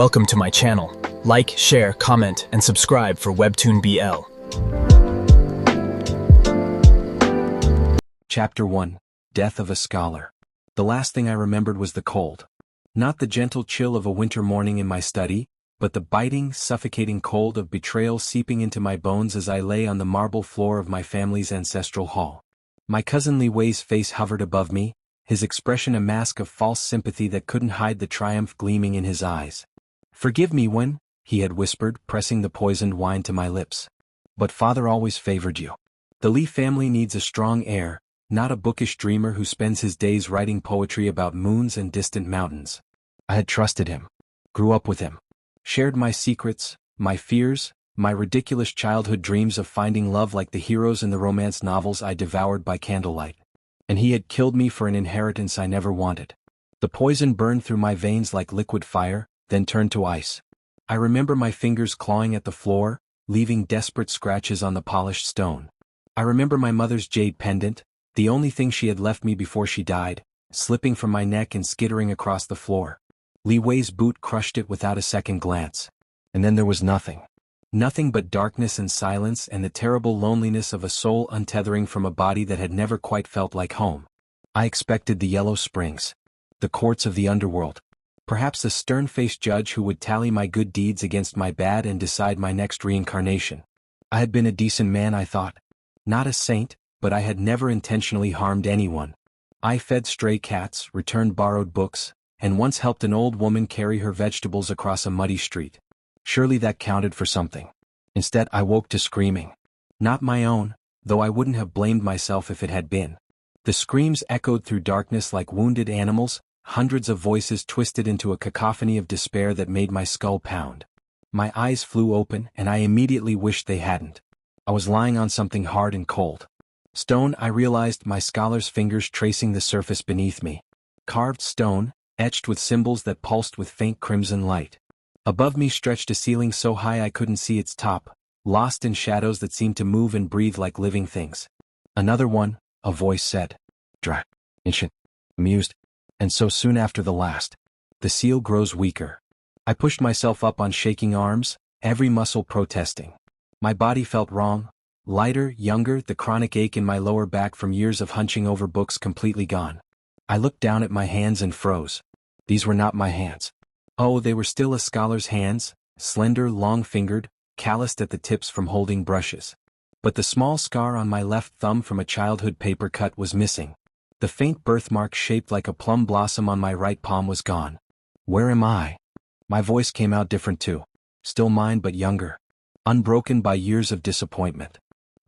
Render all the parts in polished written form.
Welcome to my channel. Like, share, comment, and subscribe for Webtoon BL. Chapter 1. Death of a Scholar. The last thing I remembered was the cold. Not the gentle chill of a winter morning in my study, but the biting, suffocating cold of betrayal seeping into my bones as I lay on the marble floor of my family's ancestral hall. My cousin Li Wen's face hovered above me, his expression a mask of false sympathy that couldn't hide the triumph gleaming in his eyes. "Forgive me, Wen," he had whispered, pressing the poisoned wine to my lips. "But father always favored you. The Li family needs a strong heir, not a bookish dreamer who spends his days writing poetry about moons and distant mountains." I had trusted him, grew up with him, shared my secrets, my fears, my ridiculous childhood dreams of finding love like the heroes in the romance novels I devoured by candlelight. And he had killed me for an inheritance I never wanted. The poison burned through my veins like liquid fire, then turned to ice. I remember my fingers clawing at the floor, leaving desperate scratches on the polished stone. I remember my mother's jade pendant, the only thing she had left me before she died, slipping from my neck and skittering across the floor. Li Wen's boot crushed it without a second glance. And then there was nothing. Nothing but darkness and silence and the terrible loneliness of a soul untethering from a body that had never quite felt like home. I expected the Yellow Springs, the courts of the underworld. Perhaps a stern-faced judge who would tally my good deeds against my bad and decide my next reincarnation. I had been a decent man, I thought. Not a saint, but I had never intentionally harmed anyone. I fed stray cats, returned borrowed books, and once helped an old woman carry her vegetables across a muddy street. Surely that counted for something. Instead, I woke to screaming. Not my own, though I wouldn't have blamed myself if it had been. The screams echoed through darkness like wounded animals, hundreds of voices twisted into a cacophony of despair that made my skull pound. My eyes flew open, and I immediately wished they hadn't. I was lying on something hard and cold. Stone, I realized, my scholar's fingers tracing the surface beneath me. Carved stone, etched with symbols that pulsed with faint crimson light. Above me stretched a ceiling so high I couldn't see its top, lost in shadows that seemed to move and breathe like living things. "Another one," a voice said. Dry, ancient, amused. And so soon after the last. The seal grows weaker. I pushed myself up on shaking arms, every muscle protesting. My body felt wrong, lighter, younger, the chronic ache in my lower back from years of hunching over books completely gone. I looked down at my hands and froze. These were not my hands. Oh, they were still a scholar's hands, slender, long-fingered, calloused at the tips from holding brushes. But the small scar on my left thumb from a childhood paper cut was missing. The faint birthmark shaped like a plum blossom on my right palm was gone. Where am I? My voice came out different too. Still mine but younger. Unbroken by years of disappointment.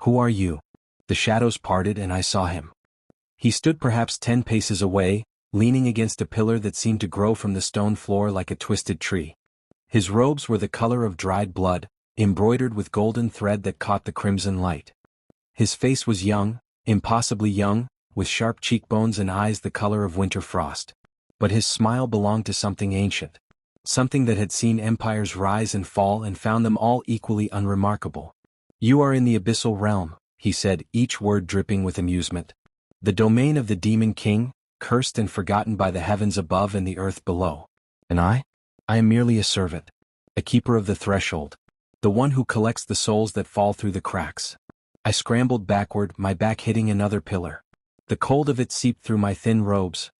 "Who are you?" The shadows parted and I saw him. He stood perhaps 10 paces away, leaning against a pillar that seemed to grow from the stone floor like a twisted tree. His robes were the color of dried blood, embroidered with golden thread that caught the crimson light. His face was young, impossibly young, with sharp cheekbones and eyes the color of winter frost. But his smile belonged to something ancient. Something that had seen empires rise and fall and found them all equally unremarkable. "You are in the abyssal realm," he said, each word dripping with amusement. "The domain of the demon king, cursed and forgotten by the heavens above and the earth below. And I am merely a servant, a keeper of the threshold, the one who collects the souls that fall through the cracks." I scrambled backward, my back hitting another pillar. The cold of it seeped through my thin robes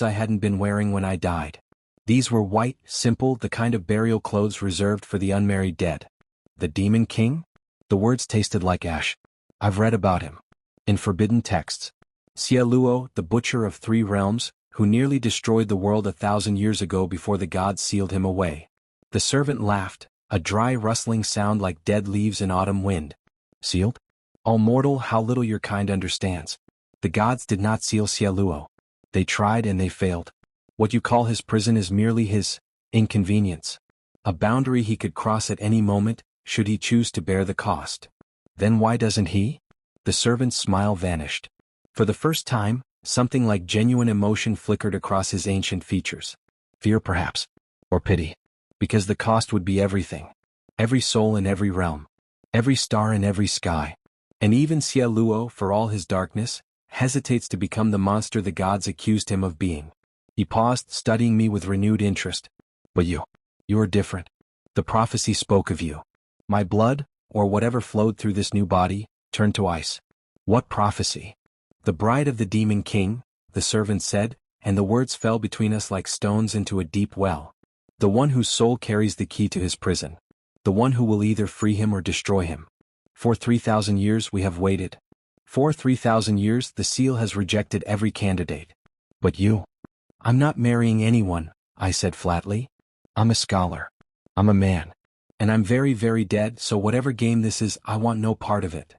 I hadn't been wearing when I died. These were white, simple, the kind of burial clothes reserved for the unmarried dead. The Demon King? The words tasted like ash. I've read about him. In forbidden texts. Xie Luo, the butcher of 3 realms, who nearly destroyed the world 1,000 years ago before the gods sealed him away. The servant laughed, a dry rustling sound like dead leaves in autumn wind. "Sealed? O mortal, how little your kind understands. The gods did not seal Xie Luo. They tried and they failed. What you call his prison is merely his inconvenience. A boundary he could cross at any moment, should he choose to bear the cost. Then why doesn't he?" The servant's smile vanished. For the first time, something like genuine emotion flickered across his ancient features. Fear perhaps. Or pity. Because the cost would be everything. Every soul in every realm. Every star in every sky. And even Xie Luo, for all his darkness, hesitates to become the monster the gods accused him of being. He paused, studying me with renewed interest. "But you, You are different. The prophecy spoke of you. My blood, or whatever flowed through this new body, turned to ice. What prophecy? The bride of the demon king, the servant said, and the words fell between us like stones into a deep well. The one whose soul carries the key to his prison. The one who will either free him or destroy him. For 3,000 years we have waited. For 3,000 years the seal has rejected every candidate. But you? I'm not marrying anyone, I said flatly. I'm a scholar. I'm a man. And I'm very, very dead, so whatever game this is, I want no part of it.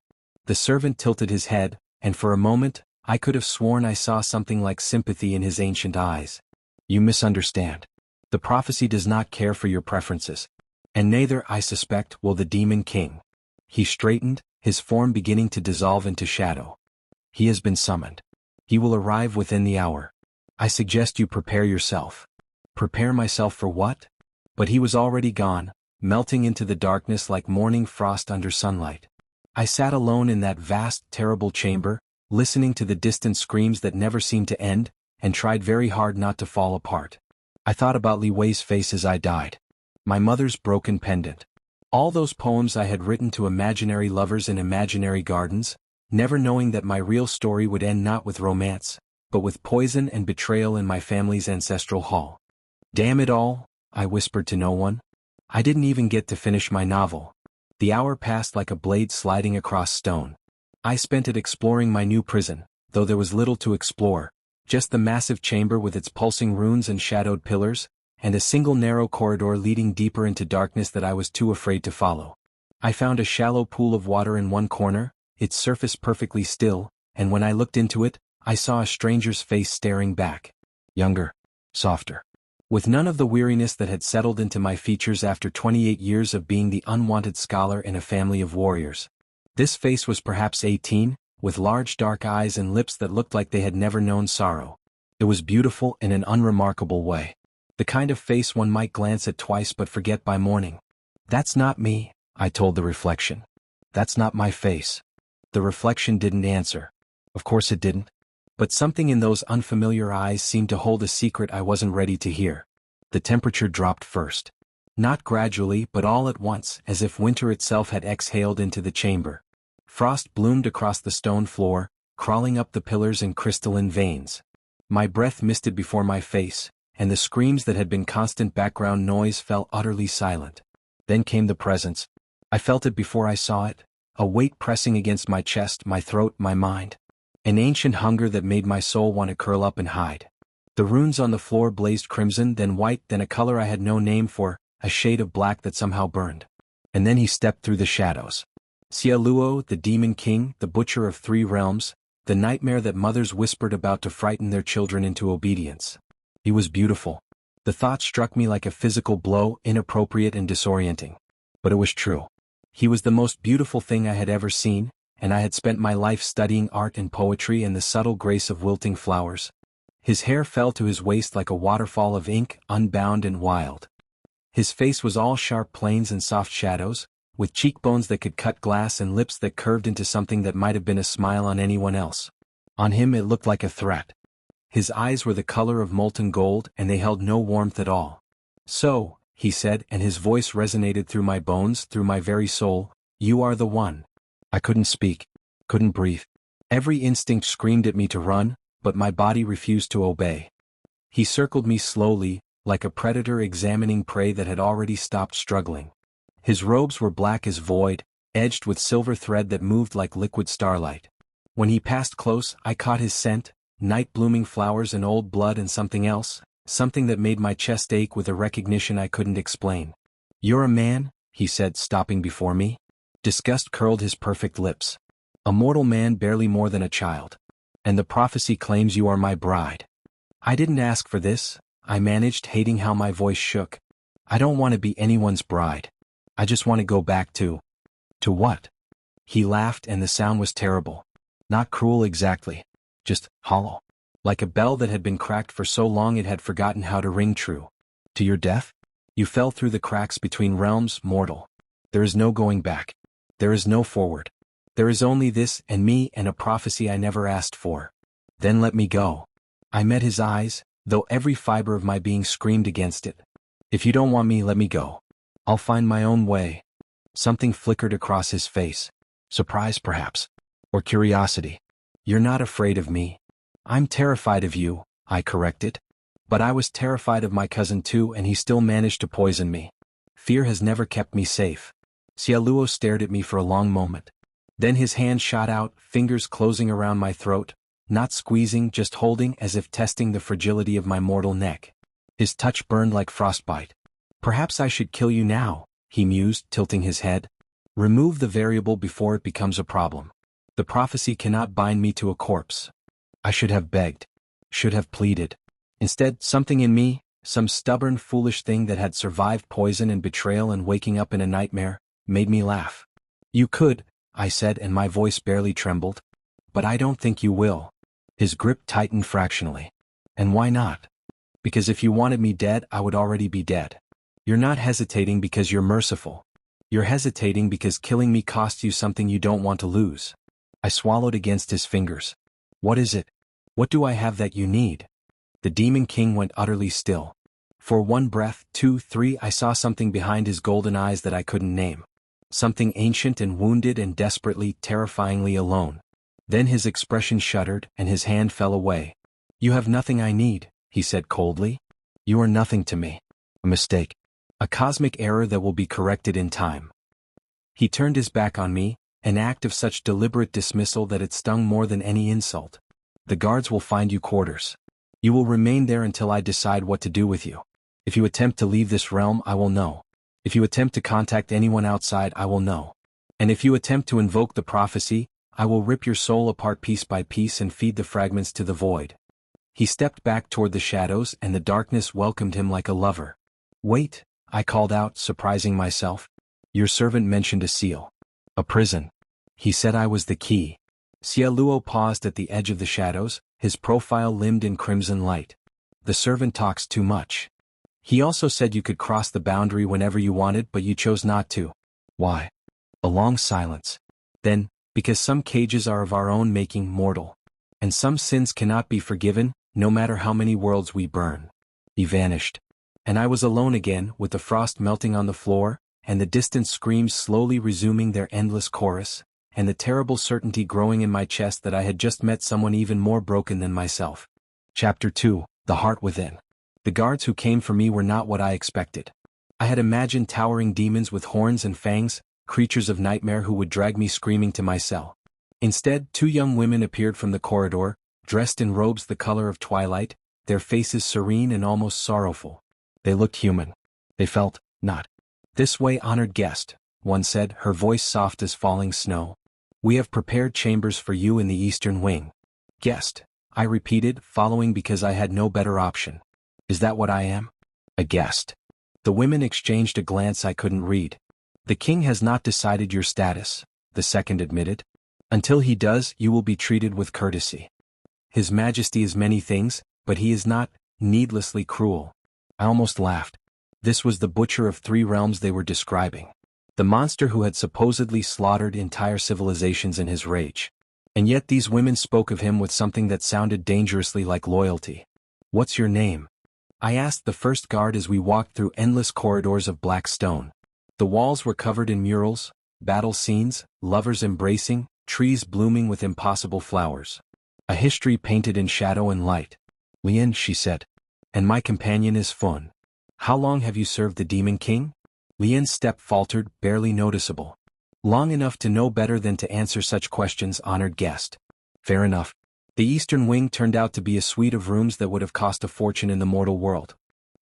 The servant tilted his head, and for a moment, I could have sworn I saw something like sympathy in his ancient eyes. You misunderstand. The prophecy does not care for your preferences. And neither, I suspect, will the demon king. He straightened, his form beginning to dissolve into shadow. He has been summoned. He will arrive within the hour. I suggest you prepare yourself. Prepare myself for what? But he was already gone, melting into the darkness like morning frost under sunlight. I sat alone in that vast, terrible chamber, listening to the distant screams that never seemed to end, and tried very hard not to fall apart. I thought about Li Wei's face as I died. My mother's broken pendant. All those poems I had written to imaginary lovers in imaginary gardens, never knowing that my real story would end not with romance, but with poison and betrayal in my family's ancestral hall. Damn it all, I whispered to no one. I didn't even get to finish my novel. The hour passed like a blade sliding across stone. I spent it exploring my new prison, though there was little to explore, just the massive chamber with its pulsing runes and shadowed pillars, and a single narrow corridor leading deeper into darkness that I was too afraid to follow. I found a shallow pool of water in one corner, its surface perfectly still, and when I looked into it, I saw a stranger's face staring back. Younger. Softer. With none of the weariness that had settled into my features after 28 years of being the unwanted scholar in a family of warriors. This face was perhaps 18, with large dark eyes and lips that looked like they had never known sorrow. It was beautiful in an unremarkable way. The kind of face one might glance at twice but forget by morning. That's not me, I told the reflection. That's not my face. The reflection didn't answer. Of course it didn't. But something in those unfamiliar eyes seemed to hold a secret I wasn't ready to hear. The temperature dropped first. Not gradually but all at once, as if winter itself had exhaled into the chamber. Frost bloomed across the stone floor, crawling up the pillars in crystalline veins. My breath misted before my face, and the screams that had been constant background noise fell utterly silent. Then came the presence. I felt it before I saw it, a weight pressing against my chest, my throat, my mind. An ancient hunger that made my soul want to curl up and hide. The runes on the floor blazed crimson, then white, then a color I had no name for, a shade of black that somehow burned. And then he stepped through the shadows. Xie Luo, the demon king, the butcher of 3 realms, the nightmare that mothers whispered about to frighten their children into obedience. He was beautiful. The thought struck me like a physical blow, inappropriate and disorienting. But it was true. He was the most beautiful thing I had ever seen, and I had spent my life studying art and poetry and the subtle grace of wilting flowers. His hair fell to his waist like a waterfall of ink, unbound and wild. His face was all sharp planes and soft shadows, with cheekbones that could cut glass and lips that curved into something that might have been a smile on anyone else. On him it looked like a threat. His eyes were the color of molten gold and they held no warmth at all. So, he said, and his voice resonated through my bones, through my very soul, you are the one. I couldn't speak, couldn't breathe. Every instinct screamed at me to run, but my body refused to obey. He circled me slowly, like a predator examining prey that had already stopped struggling. His robes were black as void, edged with silver thread that moved like liquid starlight. When he passed close, I caught his scent, night-blooming flowers and old blood and something else, something that made my chest ache with a recognition I couldn't explain. You're a man, he said, stopping before me. Disgust curled his perfect lips. A mortal man, barely more than a child. And the prophecy claims you are my bride. I didn't ask for this, I managed, hating how my voice shook. I don't want to be anyone's bride. I just want to go back to what? He laughed and the sound was terrible. Not cruel exactly. Just hollow. Like a bell that had been cracked for so long it had forgotten how to ring true. To your death? You fell through the cracks between realms, mortal. There is no going back. There is no forward. There is only this and me and a prophecy I never asked for. Then let me go. I met his eyes, though every fiber of my being screamed against it. If you don't want me, let me go. I'll find my own way. Something flickered across his face. Surprise, perhaps. Or curiosity. You're not afraid of me. I'm terrified of you, I corrected. But I was terrified of my cousin too, and he still managed to poison me. Fear has never kept me safe. Xie Luo stared at me for a long moment. Then his hand shot out, fingers closing around my throat, not squeezing, just holding as if testing the fragility of my mortal neck. His touch burned like frostbite. Perhaps I should kill you now, he mused, tilting his head. Remove the variable before it becomes a problem. The prophecy cannot bind me to a corpse. I should have begged. Should have pleaded. Instead, something in me, some stubborn, foolish thing that had survived poison and betrayal and waking up in a nightmare, made me laugh. You could, I said, and my voice barely trembled. But I don't think you will. His grip tightened fractionally. And why not? Because if you wanted me dead, I would already be dead. You're not hesitating because you're merciful. You're hesitating because killing me costs you something you don't want to lose. I swallowed against his fingers. What is it? What do I have that you need? The Demon King went utterly still. For one breath, two, three, I saw something behind his golden eyes that I couldn't name. Something ancient and wounded and desperately, terrifyingly alone. Then his expression shuddered and his hand fell away. You have nothing I need, he said coldly. You are nothing to me. A mistake. A cosmic error that will be corrected in time. He turned his back on me, an act of such deliberate dismissal that it stung more than any insult. The guards will find you quarters. You will remain there until I decide what to do with you. If you attempt to leave this realm, I will know. If you attempt to contact anyone outside, I will know. And if you attempt to invoke the prophecy, I will rip your soul apart piece by piece and feed the fragments to the void. He stepped back toward the shadows, and the darkness welcomed him like a lover. Wait, I called out, surprising myself. Your servant mentioned a seal. A prison. He said I was the key. Xie Luo paused at the edge of the shadows, his profile limned in crimson light. The servant talks too much. He also said you could cross the boundary whenever you wanted, but you chose not to. Why? A long silence. Then, because some cages are of our own making, mortal. And some sins cannot be forgiven, no matter how many worlds we burn. He vanished. And I was alone again, with the frost melting on the floor, and the distant screams slowly resuming their endless chorus, and the terrible certainty growing in my chest that I had just met someone even more broken than myself. Chapter 2, The Heart Within. The guards who came for me were not what I expected. I had imagined towering demons with horns and fangs, creatures of nightmare who would drag me screaming to my cell. Instead, two young women appeared from the corridor, dressed in robes the color of twilight, their faces serene and almost sorrowful. They looked human. They felt, not. This way, honored guest, one said, her voice soft as falling snow. We have prepared chambers for you in the eastern wing. Guest, I repeated, following because I had no better option. Is that what I am? A guest. The women exchanged a glance I couldn't read. The king has not decided your status, the second admitted. Until he does, you will be treated with courtesy. His Majesty is many things, but he is not needlessly cruel. I almost laughed. This was the butcher of 3 realms they were describing. The monster who had supposedly slaughtered entire civilizations in his rage. And yet these women spoke of him with something that sounded dangerously like loyalty. What's your name? I asked the first guard as we walked through endless corridors of black stone. The walls were covered in murals, battle scenes, lovers embracing, trees blooming with impossible flowers. A history painted in shadow and light. Li Wen, she said. And my companion is Fun. How long have you served the Demon King? Li Wen's step faltered, barely noticeable. Long enough to know better than to answer such questions, honored guest. Fair enough. The eastern wing turned out to be a suite of rooms that would have cost a fortune in the mortal world.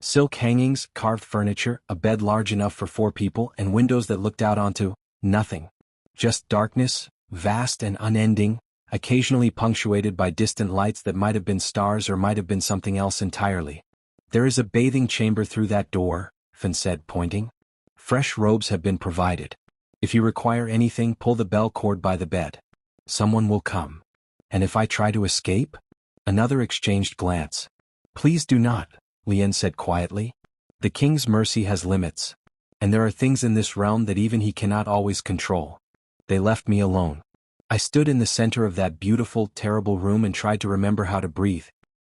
Silk hangings, carved furniture, a bed large enough for 4 people, and windows that looked out onto nothing. Just darkness, vast and unending, occasionally punctuated by distant lights that might have been stars or might have been something else entirely. There is a bathing chamber through that door, Fan said, pointing. Fresh robes have been provided. If you require anything, pull the bell cord by the bed. Someone will come. And if I try to escape? Another exchanged glance. Please do not, Li Wen said quietly. The king's mercy has limits. And there are things in this realm that even he cannot always control. They left me alone. I stood in the center of that beautiful, terrible room and tried to remember how to breathe.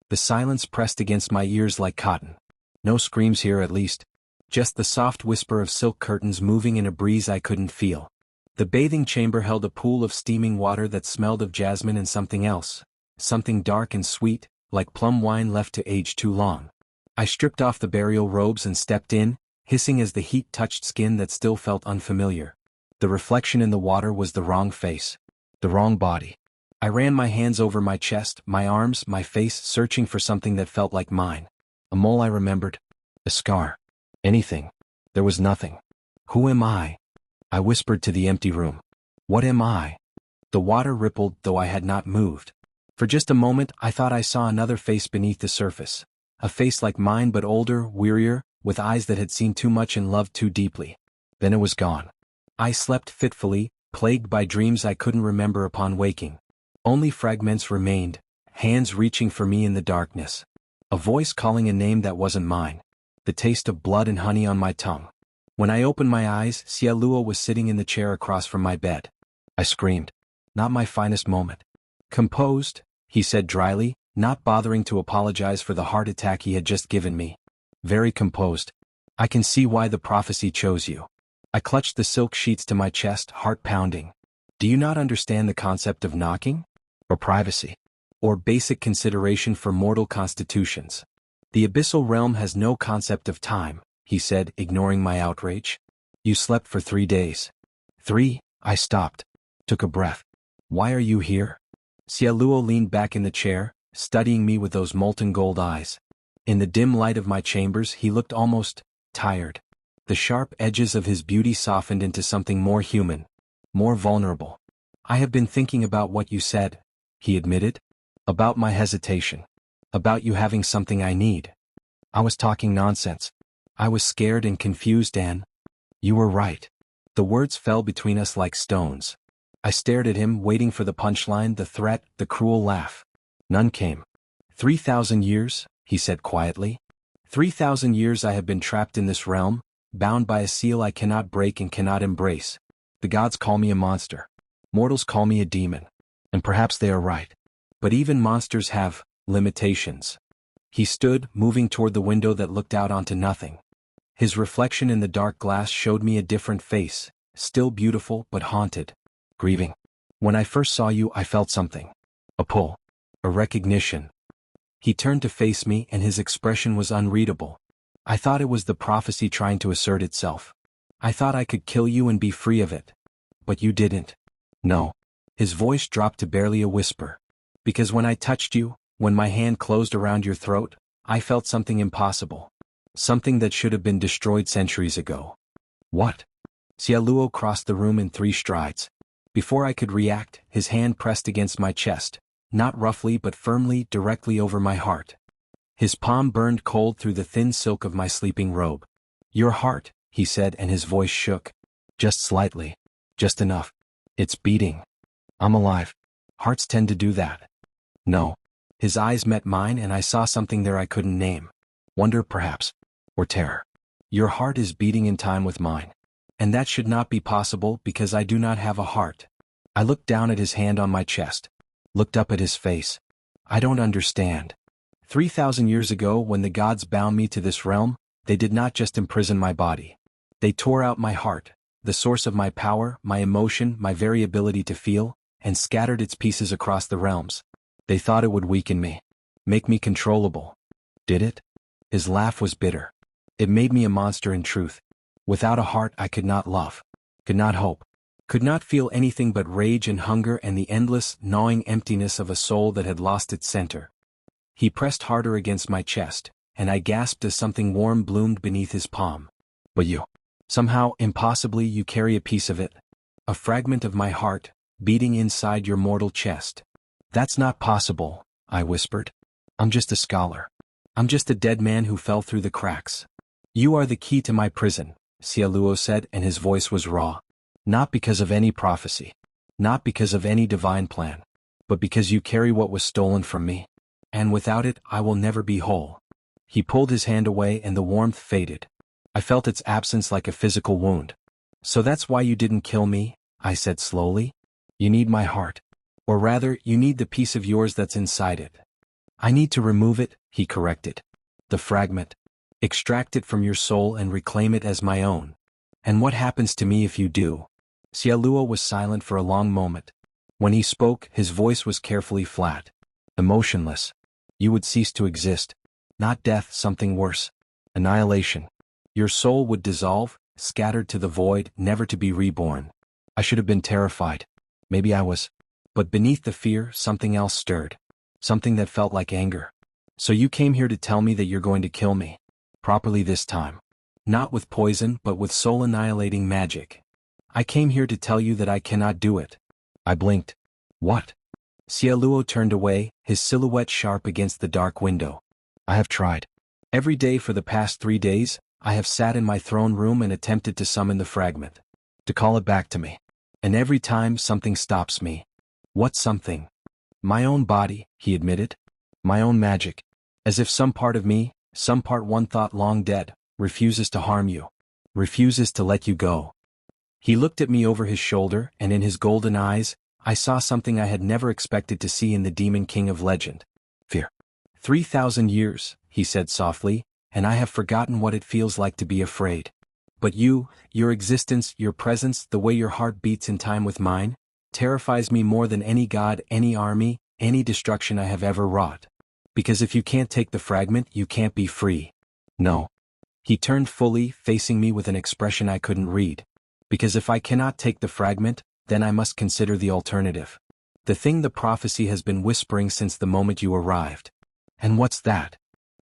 The silence pressed against my ears like cotton. No screams here, at least. just the soft whisper of silk curtains moving in a breeze I couldn't feel. The bathing chamber held a pool of steaming water that smelled of jasmine and something else, something dark and sweet, like plum wine left to age too long. I stripped off the burial robes and stepped in, hissing as the heat touched skin that still felt unfamiliar. The reflection in the water was the wrong face, the wrong body. I ran my hands over my chest, my arms, my face, searching for something that felt like mine. A mole I remembered. A scar. Anything. There was nothing. Who am I? I whispered to the empty room. What am I? The water rippled, though I had not moved. For just a moment I thought I saw another face beneath the surface. A face like mine but older, wearier, with eyes that had seen too much and loved too deeply. Then it was gone. I slept fitfully, plagued by dreams I couldn't remember upon waking. Only fragments remained, hands reaching for me in the darkness. A voice calling a name that wasn't mine. The taste of blood and honey on my tongue. When I opened my eyes, Xie Luo was sitting in the chair across from my bed. I screamed. Not my finest moment. Composed, he said dryly, not bothering to apologize for the heart attack he had just given me. Very composed. I can see why the prophecy chose you. I clutched the silk sheets to my chest, heart pounding. Do you not understand the concept of knocking? Or privacy? Or basic consideration for mortal constitutions? The abyssal realm has no concept of time, he said, ignoring my outrage. You slept for 3 days. 3? I stopped. Took a breath. Why are you here? Xie Luo leaned back in the chair, studying me with those molten gold eyes. In the dim light of my chambers he looked almost tired. The sharp edges of his beauty softened into something more human, more vulnerable. I have been thinking about what you said, he admitted. About my hesitation. About you having something I need. I was talking nonsense. I was scared and confused and... You were right. The words fell between us like stones. I stared at him, waiting for the punchline, the threat, the cruel laugh. None came. 3,000 years, he said quietly. 3,000 years I have been trapped in this realm, bound by a seal I cannot break and cannot embrace. The gods call me a monster. Mortals call me a demon. And perhaps they are right. But even monsters have limitations. He stood, moving toward the window that looked out onto nothing. His reflection in the dark glass showed me a different face, still beautiful but haunted. Grieving. When I first saw you I felt something. A pull. A recognition. He turned to face me and his expression was unreadable. I thought it was the prophecy trying to assert itself. I thought I could kill you and be free of it. But you didn't. No. His voice dropped to barely a whisper. Because when I touched you, when my hand closed around your throat, I felt something impossible. Something that should have been destroyed centuries ago. What? Xie Luo crossed the room in 3 strides. Before I could react, his hand pressed against my chest, not roughly but firmly, directly over my heart. His palm burned cold through the thin silk of my sleeping robe. Your heart, he said, and his voice shook. Just slightly. Just enough. It's beating. I'm alive. Hearts tend to do that. No. His eyes met mine and I saw something there I couldn't name. Wonder perhaps. Or terror. Your heart is beating in time with mine. And that should not be possible because I do not have a heart. I looked down at his hand on my chest. Looked up at his face. I don't understand. 3,000 years ago when the gods bound me to this realm, they did not just imprison my body. They tore out my heart, the source of my power, my emotion, my very ability to feel, and scattered its pieces across the realms. They thought it would weaken me. Make me controllable. Did it? His laugh was bitter. It made me a monster in truth. Without a heart I could not love. Could not hope. Could not feel anything but rage and hunger and the endless, gnawing emptiness of a soul that had lost its center. He pressed harder against my chest, and I gasped as something warm bloomed beneath his palm. But you. Somehow, impossibly, you carry a piece of it. A fragment of my heart, beating inside your mortal chest. That's not possible, I whispered. I'm just a scholar. I'm just a dead man who fell through the cracks. You are the key to my prison, Xie Luo said, and his voice was raw. Not because of any prophecy. Not because of any divine plan. But because you carry what was stolen from me. And without it, I will never be whole. He pulled his hand away and the warmth faded. I felt its absence like a physical wound. So that's why you didn't kill me, I said slowly. You need my heart. Or rather, you need the piece of yours that's inside it. I need to remove it, he corrected. The fragment. Extract it from your soul and reclaim it as my own. And what happens to me if you do? Xie Luo was silent for a long moment. When he spoke, his voice was carefully flat. Emotionless. You would cease to exist. Not death, something worse. Annihilation. Your soul would dissolve, scattered to the void, never to be reborn. I should have been terrified. Maybe I was. But beneath the fear, something else stirred. Something that felt like anger. So you came here to tell me that you're going to kill me. Properly this time. Not with poison, but with soul-annihilating magic. I came here to tell you that I cannot do it. I blinked. What? Xie Luo turned away, his silhouette sharp against the dark window. I have tried. Every day for the past 3 days, I have sat in my throne room and attempted to summon the fragment. To call it back to me. And every time something stops me. What something? My own body, he admitted. My own magic. As if some part of me, some part one thought long dead, refuses to harm you. Refuses to let you go. He looked at me over his shoulder, and in his golden eyes, I saw something I had never expected to see in the demon king of legend. Fear. 3,000 years, he said softly, and I have forgotten what it feels like to be afraid. But you, your existence, your presence, the way your heart beats in time with mine, terrifies me more than any god, any army, any destruction I have ever wrought. Because if you can't take the fragment, you can't be free. No. He turned fully, facing me with an expression I couldn't read. Because if I cannot take the fragment, then I must consider the alternative. The thing the prophecy has been whispering since the moment you arrived. And what's that?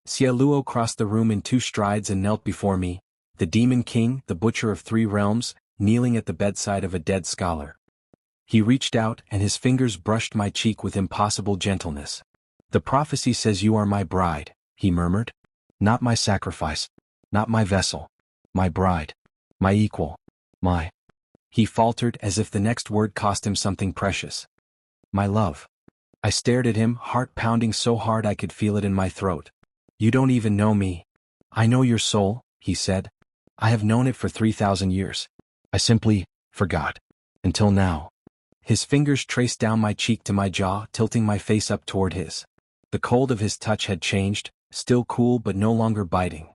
Xie Luo crossed the room in 2 strides and knelt before me, the demon king, the butcher of 3 realms, kneeling at the bedside of a dead scholar. He reached out, and his fingers brushed my cheek with impossible gentleness. The prophecy says you are my bride, he murmured. Not my sacrifice. Not my vessel. My bride. My equal. My. He faltered as if the next word cost him something precious. My love. I stared at him, heart pounding so hard I could feel it in my throat. You don't even know me. I know your soul, he said. I have known it for 3,000 years. I simply forgot. Until now. His fingers traced down my cheek to my jaw, tilting my face up toward his. The cold of his touch had changed, still cool but no longer biting.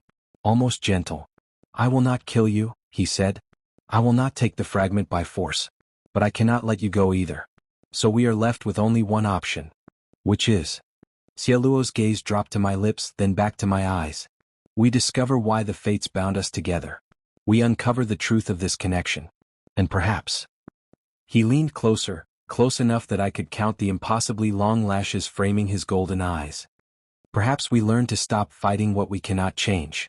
Almost gentle. I will not kill you, he said. I will not take the fragment by force. But I cannot let you go either. So we are left with only one option. Which is? Xie Luo's gaze dropped to my lips, then back to my eyes. We discover why the fates bound us together. We uncover the truth of this connection. And perhaps. He leaned closer, close enough that I could count the impossibly long lashes framing his golden eyes. Perhaps we learn to stop fighting what we cannot change.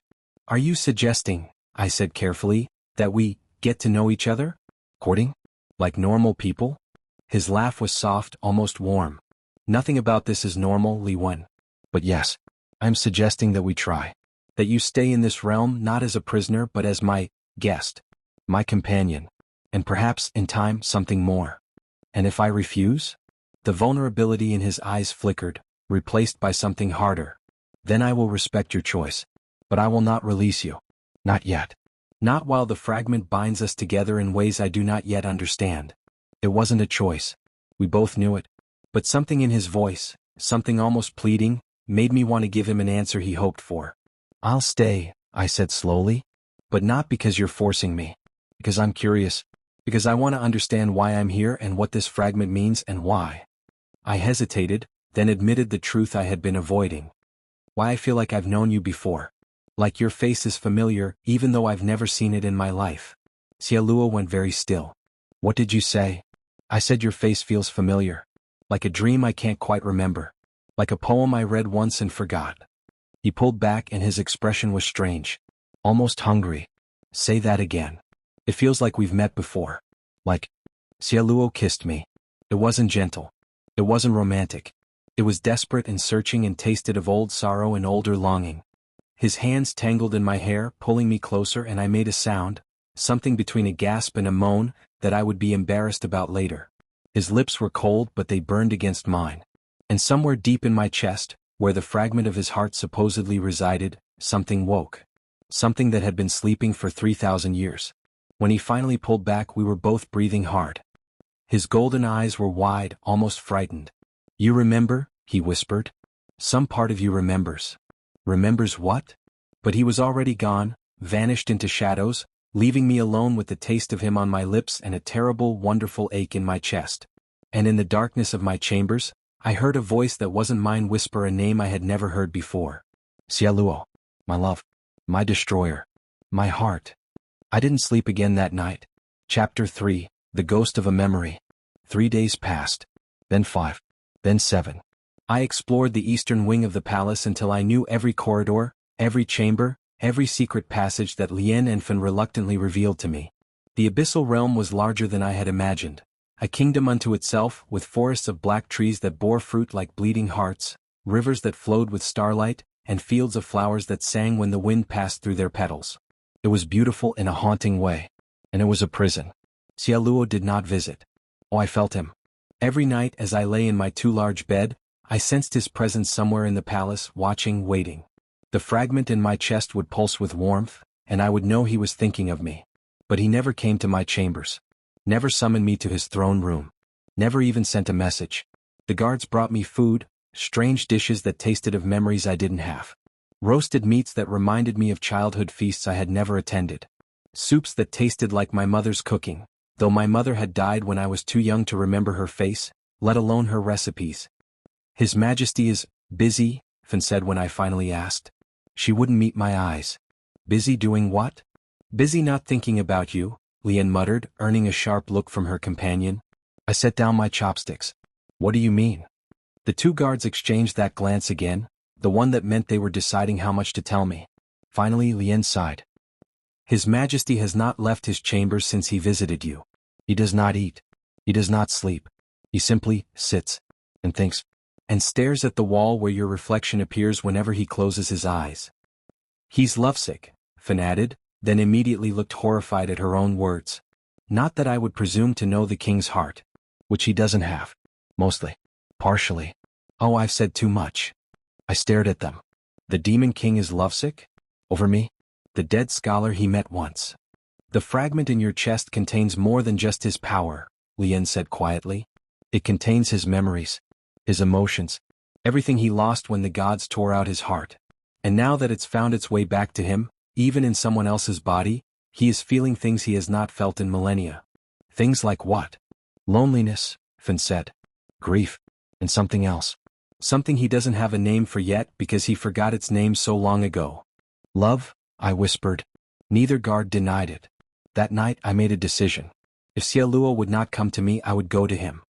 Are you suggesting, I said carefully, that we get to know each other? Courting? Like normal people? His laugh was soft, almost warm. Nothing about this is normal, Li Wen. But yes, I'm suggesting that we try. That you stay in this realm not as a prisoner but as my guest. My companion. And perhaps, in time, something more. And if I refuse? The vulnerability in his eyes flickered, replaced by something harder. Then I will respect your choice. But I will not release you. Not yet. Not while the fragment binds us together in ways I do not yet understand. It wasn't a choice. We both knew it. But something in his voice, something almost pleading, made me want to give him an answer he hoped for. I'll stay, I said slowly. But not because you're forcing me. Because I'm curious. Because I want to understand why I'm here and what this fragment means and why. I hesitated, then admitted the truth I had been avoiding. Why I feel like I've known you before. Like your face is familiar, even though I've never seen it in my life. Xie Luo went very still. What did you say? I said your face feels familiar. Like a dream I can't quite remember. Like a poem I read once and forgot. He pulled back and his expression was strange. Almost hungry. Say that again. It feels like we've met before. Like. Xie Luo kissed me. It wasn't gentle. It wasn't romantic. It was desperate and searching and tasted of old sorrow and older longing. His hands tangled in my hair, pulling me closer, and I made a sound, something between a gasp and a moan, that I would be embarrassed about later. His lips were cold but they burned against mine. And somewhere deep in my chest, where the fragment of his heart supposedly resided, something woke. Something that had been sleeping for 3,000 years. When he finally pulled back we were both breathing hard. His golden eyes were wide, almost frightened. You remember? He whispered. Some part of you remembers. Remembers what? But he was already gone, vanished into shadows, leaving me alone with the taste of him on my lips and a terrible, wonderful ache in my chest. And in the darkness of my chambers, I heard a voice that wasn't mine whisper a name I had never heard before. Xie Luo, my love, my destroyer, my heart. I didn't sleep again that night. Chapter 3, The Ghost of a Memory. 3 days passed, then 5, then 7. I explored the eastern wing of the palace until I knew every corridor, every chamber, every secret passage that Li Wen reluctantly revealed to me. The abyssal realm was larger than I had imagined. A kingdom unto itself, with forests of black trees that bore fruit like bleeding hearts, rivers that flowed with starlight, and fields of flowers that sang when the wind passed through their petals. It was beautiful in a haunting way. And it was a prison. Xie Luo did not visit. Oh, I felt him. Every night as I lay in my too large bed, I sensed his presence somewhere in the palace, watching, waiting. The fragment in my chest would pulse with warmth, and I would know he was thinking of me. But he never came to my chambers. Never summoned me to his throne room. Never even sent a message. The guards brought me food, strange dishes that tasted of memories I didn't have. Roasted meats that reminded me of childhood feasts I had never attended. Soups that tasted like my mother's cooking, though my mother had died when I was too young to remember her face, let alone her recipes. His Majesty is busy, Fan said when I finally asked. She wouldn't meet my eyes. Busy doing what? Busy not thinking about you, Li Wen muttered, earning a sharp look from her companion. I set down my chopsticks. What do you mean? The two guards exchanged that glance again, the one that meant they were deciding how much to tell me. Finally Li Wen sighed. His Majesty has not left his chambers since he visited you. He does not eat. He does not sleep. He simply sits and thinks and stares at the wall where your reflection appears whenever he closes his eyes. He's lovesick, Fan added, then immediately looked horrified at her own words. Not that I would presume to know the king's heart, which he doesn't have. Mostly. Partially. Oh, I've said too much. I stared at them. The demon king is lovesick? Over me? The dead scholar he met once. The fragment in your chest contains more than just his power, Li Wen said quietly. It contains his memories, his emotions, everything he lost when the gods tore out his heart. And now that it's found its way back to him, even in someone else's body, he is feeling things he has not felt in millennia. Things like what? Loneliness, Fan said. Grief. And something else. Something he doesn't have a name for yet because he forgot its name so long ago. Love? I whispered. Neither guard denied it. That night I made a decision. If Xie Luo would not come to me, I would go to him.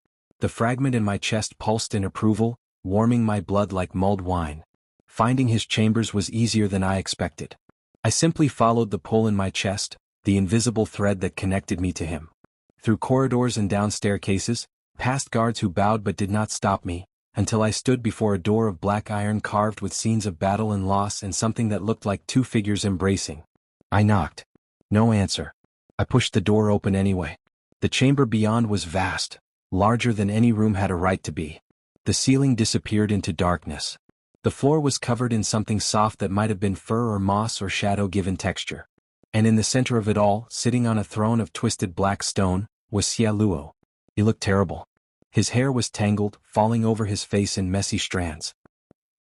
The fragment in my chest pulsed in approval, warming my blood like mulled wine. Finding his chambers was easier than I expected. I simply followed the pull in my chest, the invisible thread that connected me to him. Through corridors and down staircases, past guards who bowed but did not stop me, until I stood before a door of black iron carved with scenes of battle and loss and something that looked like two figures embracing. I knocked. No answer. I pushed the door open anyway. The chamber beyond was vast, larger than any room had a right to be. The ceiling disappeared into darkness. The floor was covered in something soft that might have been fur or moss or shadow given texture. And in the center of it all, sitting on a throne of twisted black stone, was Xie Luo. He looked terrible. His hair was tangled, falling over his face in messy strands.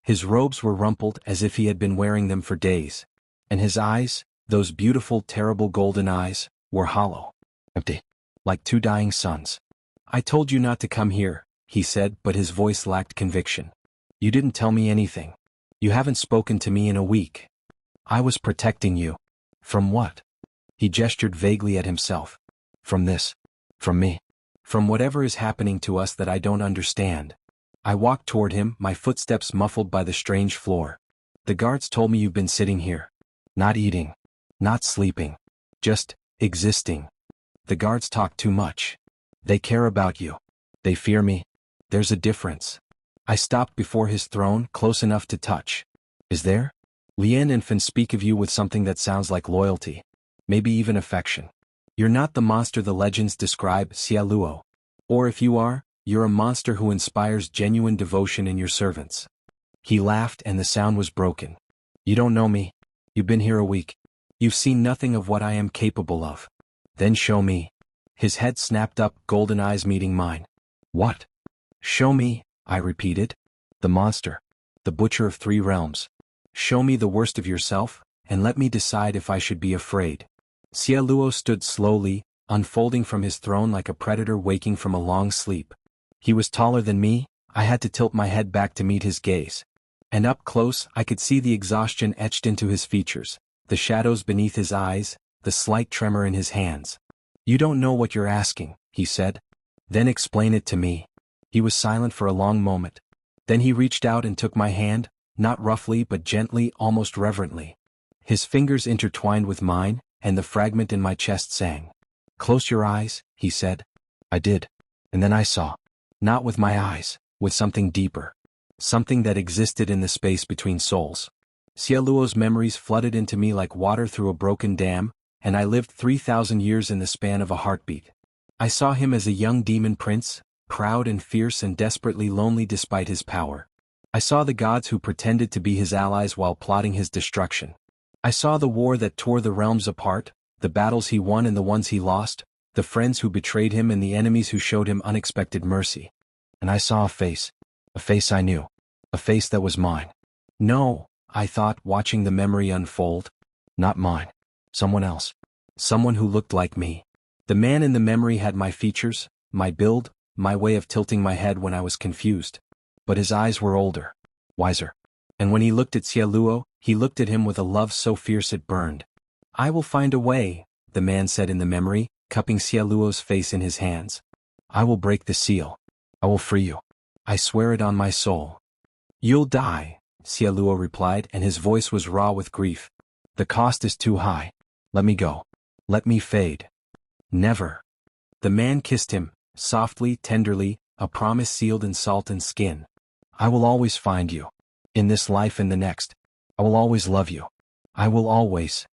His robes were rumpled as if he had been wearing them for days. And his eyes, those beautiful, terrible golden eyes, were hollow. Empty. Like two dying suns. I told you not to come here, he said, but his voice lacked conviction. You didn't tell me anything. You haven't spoken to me in a week. I was protecting you. From what? He gestured vaguely at himself. From this. From me. From whatever is happening to us that I don't understand. I walked toward him, my footsteps muffled by the strange floor. The guards told me you've been sitting here. Not eating. Not sleeping. Just existing. The guards talk too much. They care about you. They fear me. There's a difference. I stopped before his throne, close enough to touch. Is there? Li Wen and Fan speak of you with something that sounds like loyalty. Maybe even affection. You're not the monster the legends describe, Xie Luo. Or if you are, you're a monster who inspires genuine devotion in your servants. He laughed and the sound was broken. You don't know me. You've been here a week. You've seen nothing of what I am capable of. Then show me. His head snapped up, golden eyes meeting mine. What? Show me, I repeated. The monster. The butcher of 3 realms. Show me the worst of yourself, and let me decide if I should be afraid. Xie Luo stood slowly, unfolding from his throne like a predator waking from a long sleep. He was taller than me, I had to tilt my head back to meet his gaze. And up close, I could see the exhaustion etched into his features, the shadows beneath his eyes, the slight tremor in his hands. "You don't know what you're asking," he said. "Then explain it to me." He was silent for a long moment. Then he reached out and took my hand, not roughly but gently, almost reverently. His fingers intertwined with mine, and the fragment in my chest sang. "Close your eyes," he said. I did. And then I saw. Not with my eyes, with something deeper. Something that existed in the space between souls. Xie Luo's memories flooded into me like water through a broken dam, and I lived 3,000 years in the span of a heartbeat. I saw him as a young demon prince, proud and fierce and desperately lonely despite his power. I saw the gods who pretended to be his allies while plotting his destruction. I saw the war that tore the realms apart, the battles he won and the ones he lost, the friends who betrayed him and the enemies who showed him unexpected mercy. And I saw a face I knew, a face that was mine. No, I thought, watching the memory unfold. Not mine. Someone else. Someone who looked like me. The man in the memory had my features, my build, my way of tilting my head when I was confused. But his eyes were older, wiser. And when he looked at Xie Luo, he looked at him with a love so fierce it burned. "I will find a way," the man said in the memory, cupping Xie Luo's face in his hands. "I will break the seal. I will free you. I swear it on my soul." "You'll die," Xie Luo replied, and his voice was raw with grief. "The cost is too high. Let me go. Let me fade." "Never." The man kissed him, softly, tenderly, a promise sealed in salt and skin. "I will always find you. In this life and the next. I will always love you. I will always."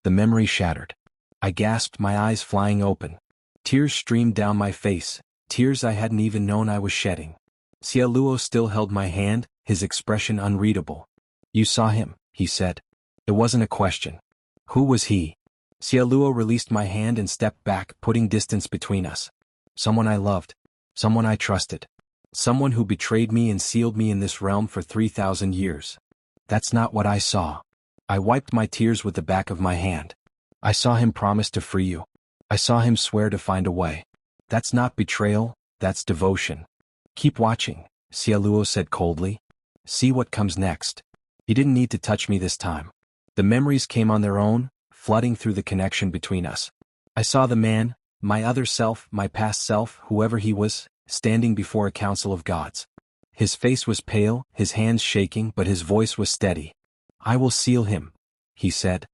The memory shattered. I gasped, my eyes flying open. Tears streamed down my face, tears I hadn't even known I was shedding. Xie Luo still held my hand, his expression unreadable. "You saw him," he said. It wasn't a question. Who was he? Xie Luo released my hand and stepped back, putting distance between us. "Someone I loved. Someone I trusted. Someone who betrayed me and sealed me in this realm for 3,000 years. That's not what I saw." I wiped my tears with the back of my hand. "I saw him promise to free you. I saw him swear to find a way. That's not betrayal, that's devotion." "Keep watching," Xie Luo said coldly. "See what comes next." He didn't need to touch me this time. The memories came on their own, flooding through the connection between us. I saw the man, my other self, my past self, whoever he was, standing before a council of gods. His face was pale, his hands shaking, but his voice was steady. "I will seal him," he said.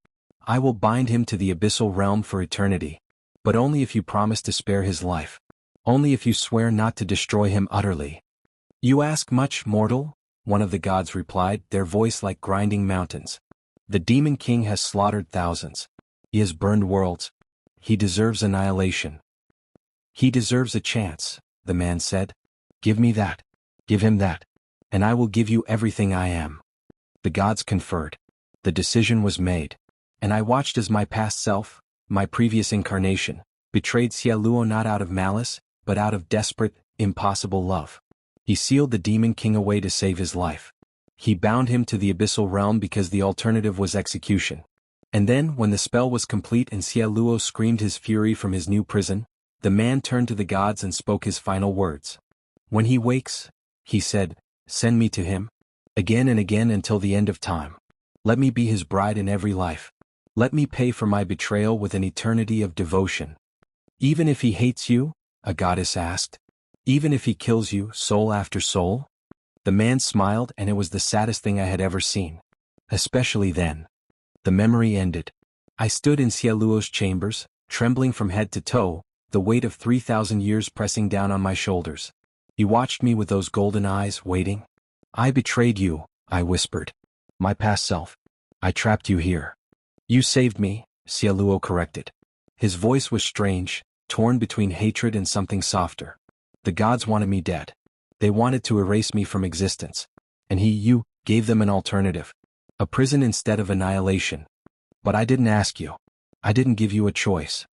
"I will bind him to the abyssal realm for eternity. But only if you promise to spare his life. Only if you swear not to destroy him utterly." "You ask much, mortal," one of the gods replied, their voice like grinding mountains. "The Demon King has slaughtered thousands. He has burned worlds. He deserves annihilation." "He deserves a chance," the man said. "Give me that. Give him that. And I will give you everything I am." The gods conferred. The decision was made. And I watched as my past self, my previous incarnation, betrayed Xie Luo not out of malice, but out of desperate, impossible love. He sealed the Demon King away to save his life. He bound him to the abyssal realm because the alternative was execution. And then, when the spell was complete and Xie Luo screamed his fury from his new prison, the man turned to the gods and spoke his final words. "When he wakes," he said, "send me to him. Again and again until the end of time. Let me be his bride in every life. Let me pay for my betrayal with an eternity of devotion." "Even if he hates you?" a goddess asked. "Even if he kills you, soul after soul?" The man smiled, and it was the saddest thing I had ever seen. Especially then. The memory ended. I stood in Xie Luo's chambers, trembling from head to toe, the weight of 3,000 years pressing down on my shoulders. He watched me with those golden eyes, waiting. "I betrayed you," I whispered. "My past self. I trapped you here." "You saved me," Xie Luo corrected. His voice was strange, torn between hatred and something softer. "The gods wanted me dead. They wanted to erase me from existence. And you, gave them an alternative. A prison instead of annihilation. But I didn't ask you. I didn't give you a choice."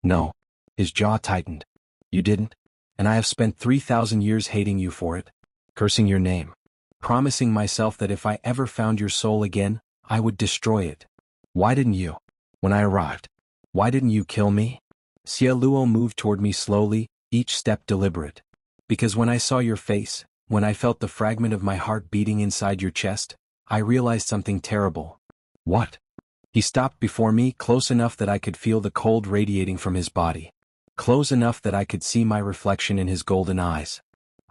"No." His jaw tightened. "You didn't? And I have spent 3,000 years hating you for it, cursing your name, promising myself that if I ever found your soul again, I would destroy it. Why didn't you? When I arrived. Why didn't you kill me? Xie Luo moved toward me slowly, each step deliberate. Because when I saw your face, when I felt the fragment of my heart beating inside your chest, I realized something terrible. What? He stopped before me, close enough that I could feel the cold radiating from his body. Close enough that I could see my reflection in his golden eyes.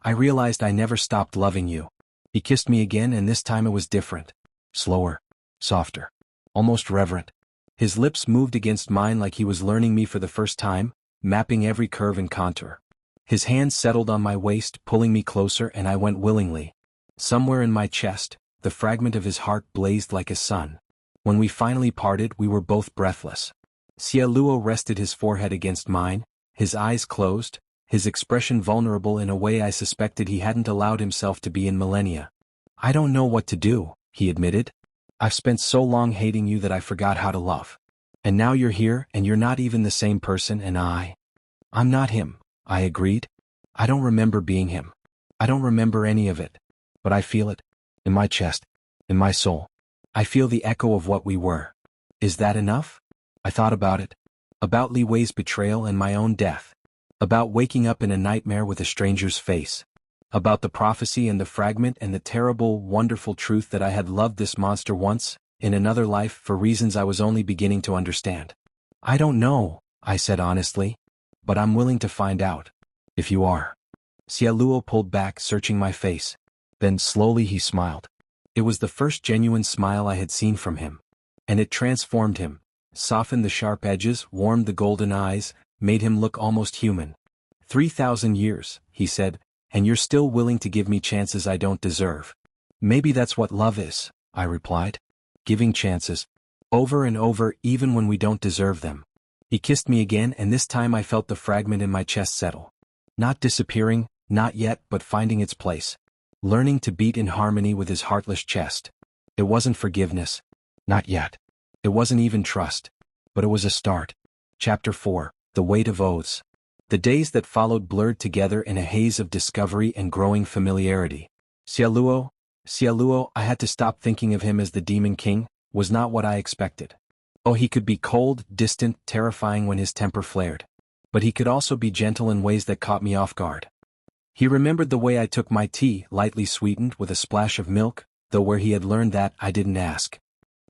I realized I never stopped loving you. He kissed me again, and this time it was different. Slower. Softer. Almost reverent. His lips moved against mine like he was learning me for the first time, mapping every curve and contour. His hand settled on my waist, pulling me closer, and I went willingly. Somewhere in my chest, the fragment of his heart blazed like a sun. When we finally parted, we were both breathless. Xie Luo rested his forehead against mine, his eyes closed, his expression vulnerable in a way I suspected he hadn't allowed himself to be in millennia. I don't know what to do, he admitted. I've spent so long hating you that I forgot how to love. And now you're here, and you're not even the same person, and I'm not him, I agreed. I don't remember being him. I don't remember any of it. But I feel it. In my chest. In my soul. I feel the echo of what we were. Is that enough? I thought about it. About Li Wei's betrayal and my own death. About waking up in a nightmare with a stranger's face. About the prophecy and the fragment and the terrible, wonderful truth that I had loved this monster once, in another life, for reasons I was only beginning to understand. I don't know, I said honestly. But I'm willing to find out. If you are. Xie Luo pulled back, searching my face. Then slowly he smiled. It was the first genuine smile I had seen from him. And it transformed him, softened the sharp edges, warmed the golden eyes, made him look almost human. 3,000 years, he said, and you're still willing to give me chances I don't deserve. Maybe that's what love is, I replied. Giving chances. Over and over, even when we don't deserve them. He kissed me again, and this time I felt the fragment in my chest settle. Not disappearing, not yet, but finding its place. Learning to beat in harmony with his heartless chest. It wasn't forgiveness. Not yet. It wasn't even trust. But it was a start. Chapter 4, The Weight of Oaths. The days that followed blurred together in a haze of discovery and growing familiarity. Xie Luo, I had to stop thinking of him as the Demon King, was not what I expected. Oh, he could be cold, distant, terrifying when his temper flared. But he could also be gentle in ways that caught me off guard. He remembered the way I took my tea, lightly sweetened with a splash of milk, though where he had learned that, I didn't ask.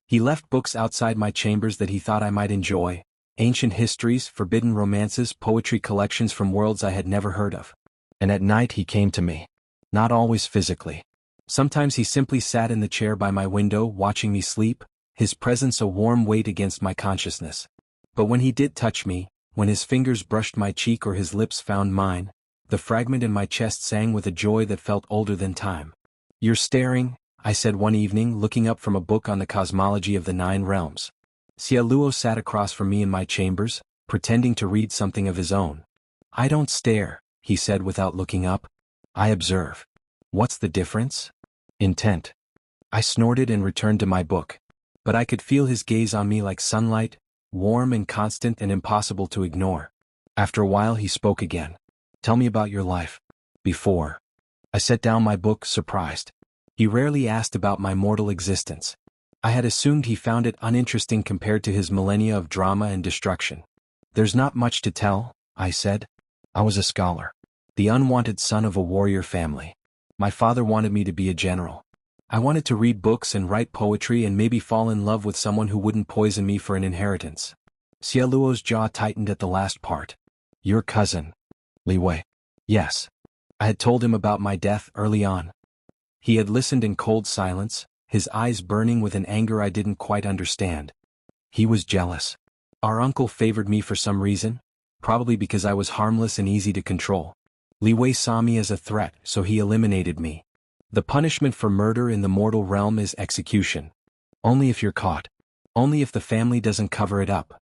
He left books outside my chambers that he thought I might enjoy. Ancient histories, forbidden romances, poetry collections from worlds I had never heard of. And at night he came to me. Not always physically. Sometimes he simply sat in the chair by my window watching me sleep, his presence a warm weight against my consciousness. But when he did touch me, when his fingers brushed my cheek or his lips found mine, the fragment in my chest sang with a joy that felt older than time. You're staring, I said one evening, looking up from a book on the cosmology of the 9 realms. Xie Luo sat across from me in my chambers, pretending to read something of his own. I don't stare, he said without looking up. I observe. What's the difference? Intent. I snorted and returned to my book. But I could feel his gaze on me like sunlight, warm and constant and impossible to ignore. After a while he spoke again. Tell me about your life. Before. I set down my book, surprised. He rarely asked about my mortal existence. I had assumed he found it uninteresting compared to his millennia of drama and destruction. There's not much to tell, I said. I was a scholar. The unwanted son of a warrior family. My father wanted me to be a general. I wanted to read books and write poetry and maybe fall in love with someone who wouldn't poison me for an inheritance. Xie Luo's jaw tightened at the last part. Your cousin. Li Wei. Yes. I had told him about my death early on. He had listened in cold silence, his eyes burning with an anger I didn't quite understand. He was jealous. Our uncle favored me for some reason, probably because I was harmless and easy to control. Li Wei saw me as a threat, so he eliminated me. The punishment for murder in the mortal realm is execution. Only if you're caught. Only if the family doesn't cover it up.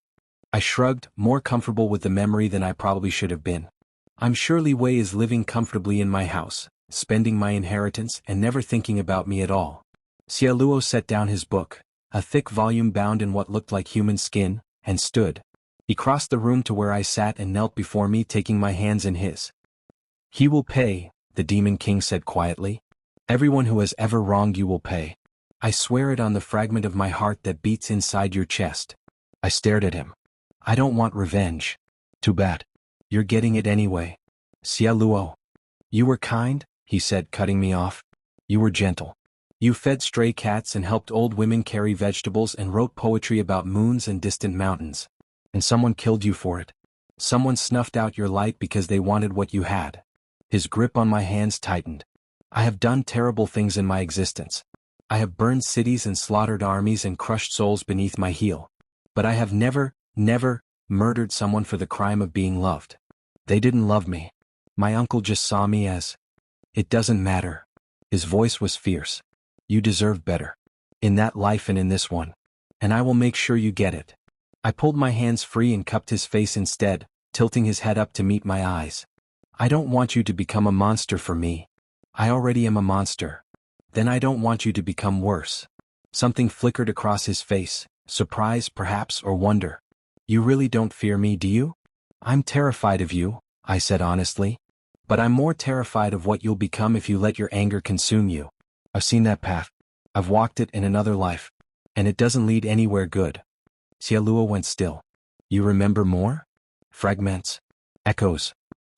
I shrugged, more comfortable with the memory than I probably should have been. I'm sure Li Wei is living comfortably in my house, spending my inheritance and never thinking about me at all. Xie Luo set down his book, a thick volume bound in what looked like human skin, and stood. He crossed the room to where I sat and knelt before me, taking my hands in his. He will pay, the Demon King said quietly. Everyone who has ever wronged you will pay. I swear it on the fragment of my heart that beats inside your chest. I stared at him. I don't want revenge. Too bad. You're getting it anyway. Xie Luo. You were kind, he said, cutting me off. You were gentle. You fed stray cats and helped old women carry vegetables and wrote poetry about moons and distant mountains. And someone killed you for it. Someone snuffed out your light because they wanted what you had. His grip on my hands tightened. I have done terrible things in my existence. I have burned cities and slaughtered armies and crushed souls beneath my heel. But I have never murdered someone for the crime of being loved. They didn't love me. My uncle just saw me as... It doesn't matter. His voice was fierce. You deserve better. In that life and in this one. And I will make sure you get it. I pulled my hands free and cupped his face instead, tilting his head up to meet my eyes. I don't want you to become a monster for me. I already am a monster. Then I don't want you to become worse. Something flickered across his face, surprise perhaps or wonder. You really don't fear me, do you? I'm terrified of you, I said honestly. But I'm more terrified of what you'll become if you let your anger consume you. I've seen that path. I've walked it in another life. And it doesn't lead anywhere good. Xie Luo went still. You remember more? Fragments. Echoes.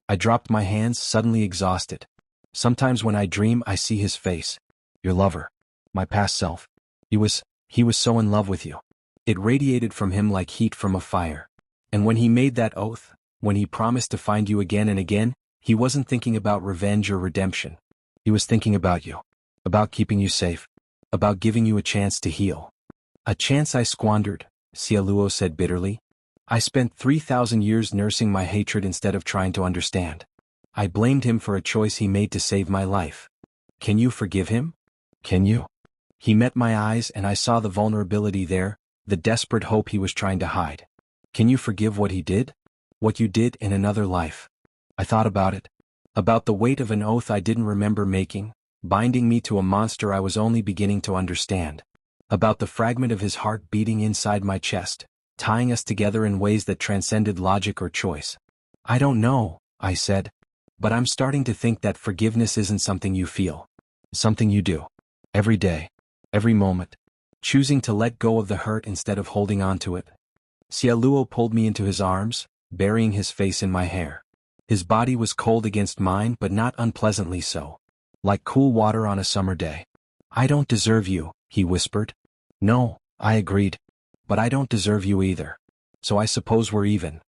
I dropped my hands, suddenly exhausted. Sometimes when I dream I see his face. Your lover. My past self. He was so in love with you. It radiated from him like heat from a fire. And when he made that oath, when he promised to find you again and again, he wasn't thinking about revenge or redemption. He was thinking about you. About keeping you safe. About giving you a chance to heal. A chance I squandered, Xie Luo said bitterly. I spent 3,000 years nursing my hatred instead of trying to understand. I blamed him for a choice he made to save my life. Can you forgive him? Can you? He met my eyes and I saw the vulnerability there, the desperate hope he was trying to hide. Can you forgive what he did? What you did in another life? I thought about it. About the weight of an oath I didn't remember making, binding me to a monster I was only beginning to understand. About the fragment of his heart beating inside my chest, tying us together in ways that transcended logic or choice. I don't know, I said. But I'm starting to think that forgiveness isn't something you feel. Something you do. Every day. Every moment. Choosing to let go of the hurt instead of holding on to it. Xie Luo pulled me into his arms, burying his face in my hair. His body was cold against mine but not unpleasantly so. Like cool water on a summer day. I don't deserve you, he whispered. No, I agreed. But I don't deserve you either. So I suppose we're even.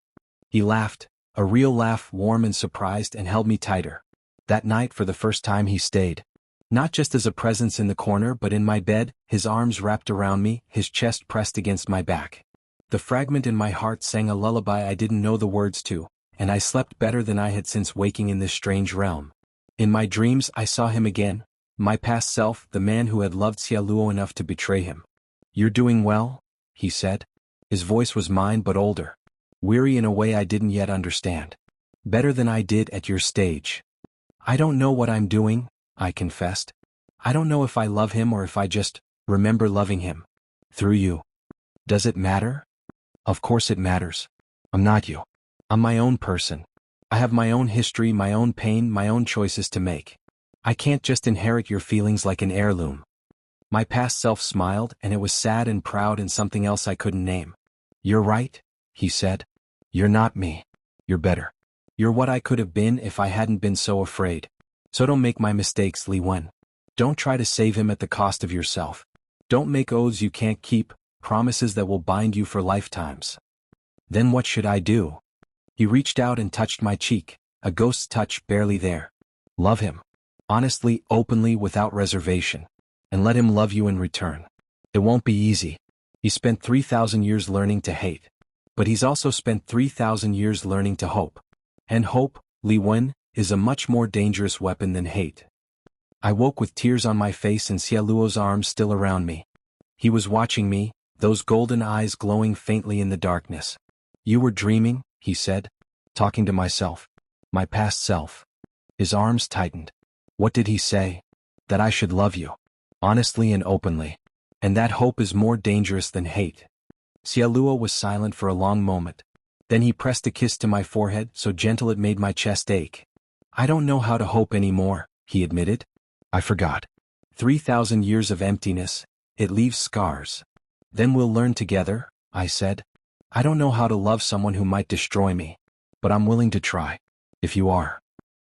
He laughed, a real laugh, warm and surprised, and held me tighter. That night for the first time he stayed. Not just as a presence in the corner but in my bed, his arms wrapped around me, his chest pressed against my back. The fragment in my heart sang a lullaby I didn't know the words to, and I slept better than I had since waking in this strange realm. In my dreams I saw him again, my past self, the man who had loved Xie Luo enough to betray him. You're doing well? He said. His voice was mine but older. Weary in a way I didn't yet understand. Better than I did at your stage. I don't know what I'm doing, I confessed. I don't know if I love him or if I just remember loving him. Through you. Does it matter? Of course it matters. I'm not you. I'm my own person. I have my own history, my own pain, my own choices to make. I can't just inherit your feelings like an heirloom. My past self smiled, and it was sad and proud and something else I couldn't name. You're right, he said. You're not me. You're better. You're what I could have been if I hadn't been so afraid. So don't make my mistakes, Li Wen. Don't try to save him at the cost of yourself. Don't make oaths you can't keep, promises that will bind you for lifetimes. Then what should I do? He reached out and touched my cheek, a ghost's touch barely there. Love him. Honestly, openly, without reservation. And let him love you in return. It won't be easy. He spent 3,000 years learning to hate. But he's also spent 3,000 years learning to hope. And hope, Li Wen, is a much more dangerous weapon than hate. I woke with tears on my face and Xie Luo's arms still around me. He was watching me, those golden eyes glowing faintly in the darkness. You were dreaming, he said. Talking to myself. My past self. His arms tightened. What did he say? That I should love you. Honestly and openly. And that hope is more dangerous than hate. Xie Luo was silent for a long moment. Then he pressed a kiss to my forehead so gentle it made my chest ache. I don't know how to hope anymore, he admitted. I forgot. 3,000 years of emptiness, it leaves scars. Then we'll learn together, I said. I don't know how to love someone who might destroy me, but I'm willing to try, if you are.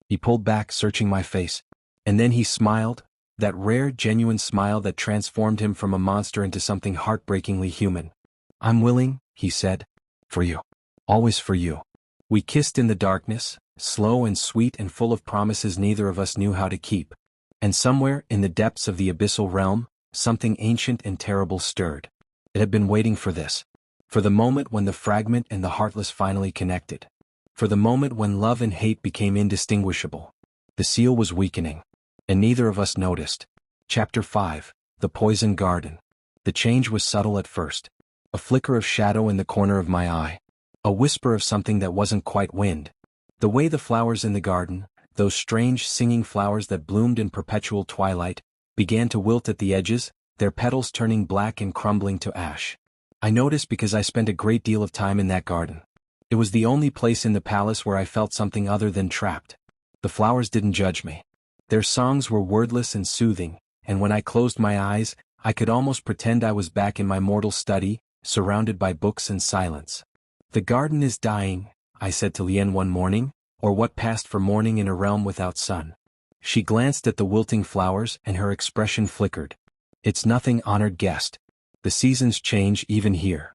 He pulled back, searching my face, and then he smiled, that rare, genuine smile that transformed him from a monster into something heartbreakingly human. I'm willing, he said. For you. Always for you. We kissed in the darkness, slow and sweet and full of promises neither of us knew how to keep. And somewhere, in the depths of the abyssal realm, something ancient and terrible stirred. It had been waiting for this. For the moment when the fragment and the heartless finally connected. For the moment when love and hate became indistinguishable. The seal was weakening. And neither of us noticed. Chapter 5, The Poison Garden. The change was subtle at first. A flicker of shadow in the corner of my eye. A whisper of something that wasn't quite wind. The way the flowers in the garden, those strange singing flowers that bloomed in perpetual twilight, began to wilt at the edges, their petals turning black and crumbling to ash. I noticed because I spent a great deal of time in that garden. It was the only place in the palace where I felt something other than trapped. The flowers didn't judge me. Their songs were wordless and soothing, and when I closed my eyes, I could almost pretend I was back in my mortal study, surrounded by books and silence. The garden is dying, I said to Li Wen one morning, or what passed for morning in a realm without sun. She glanced at the wilting flowers and her expression flickered. It's nothing, honored guest. The seasons change even here.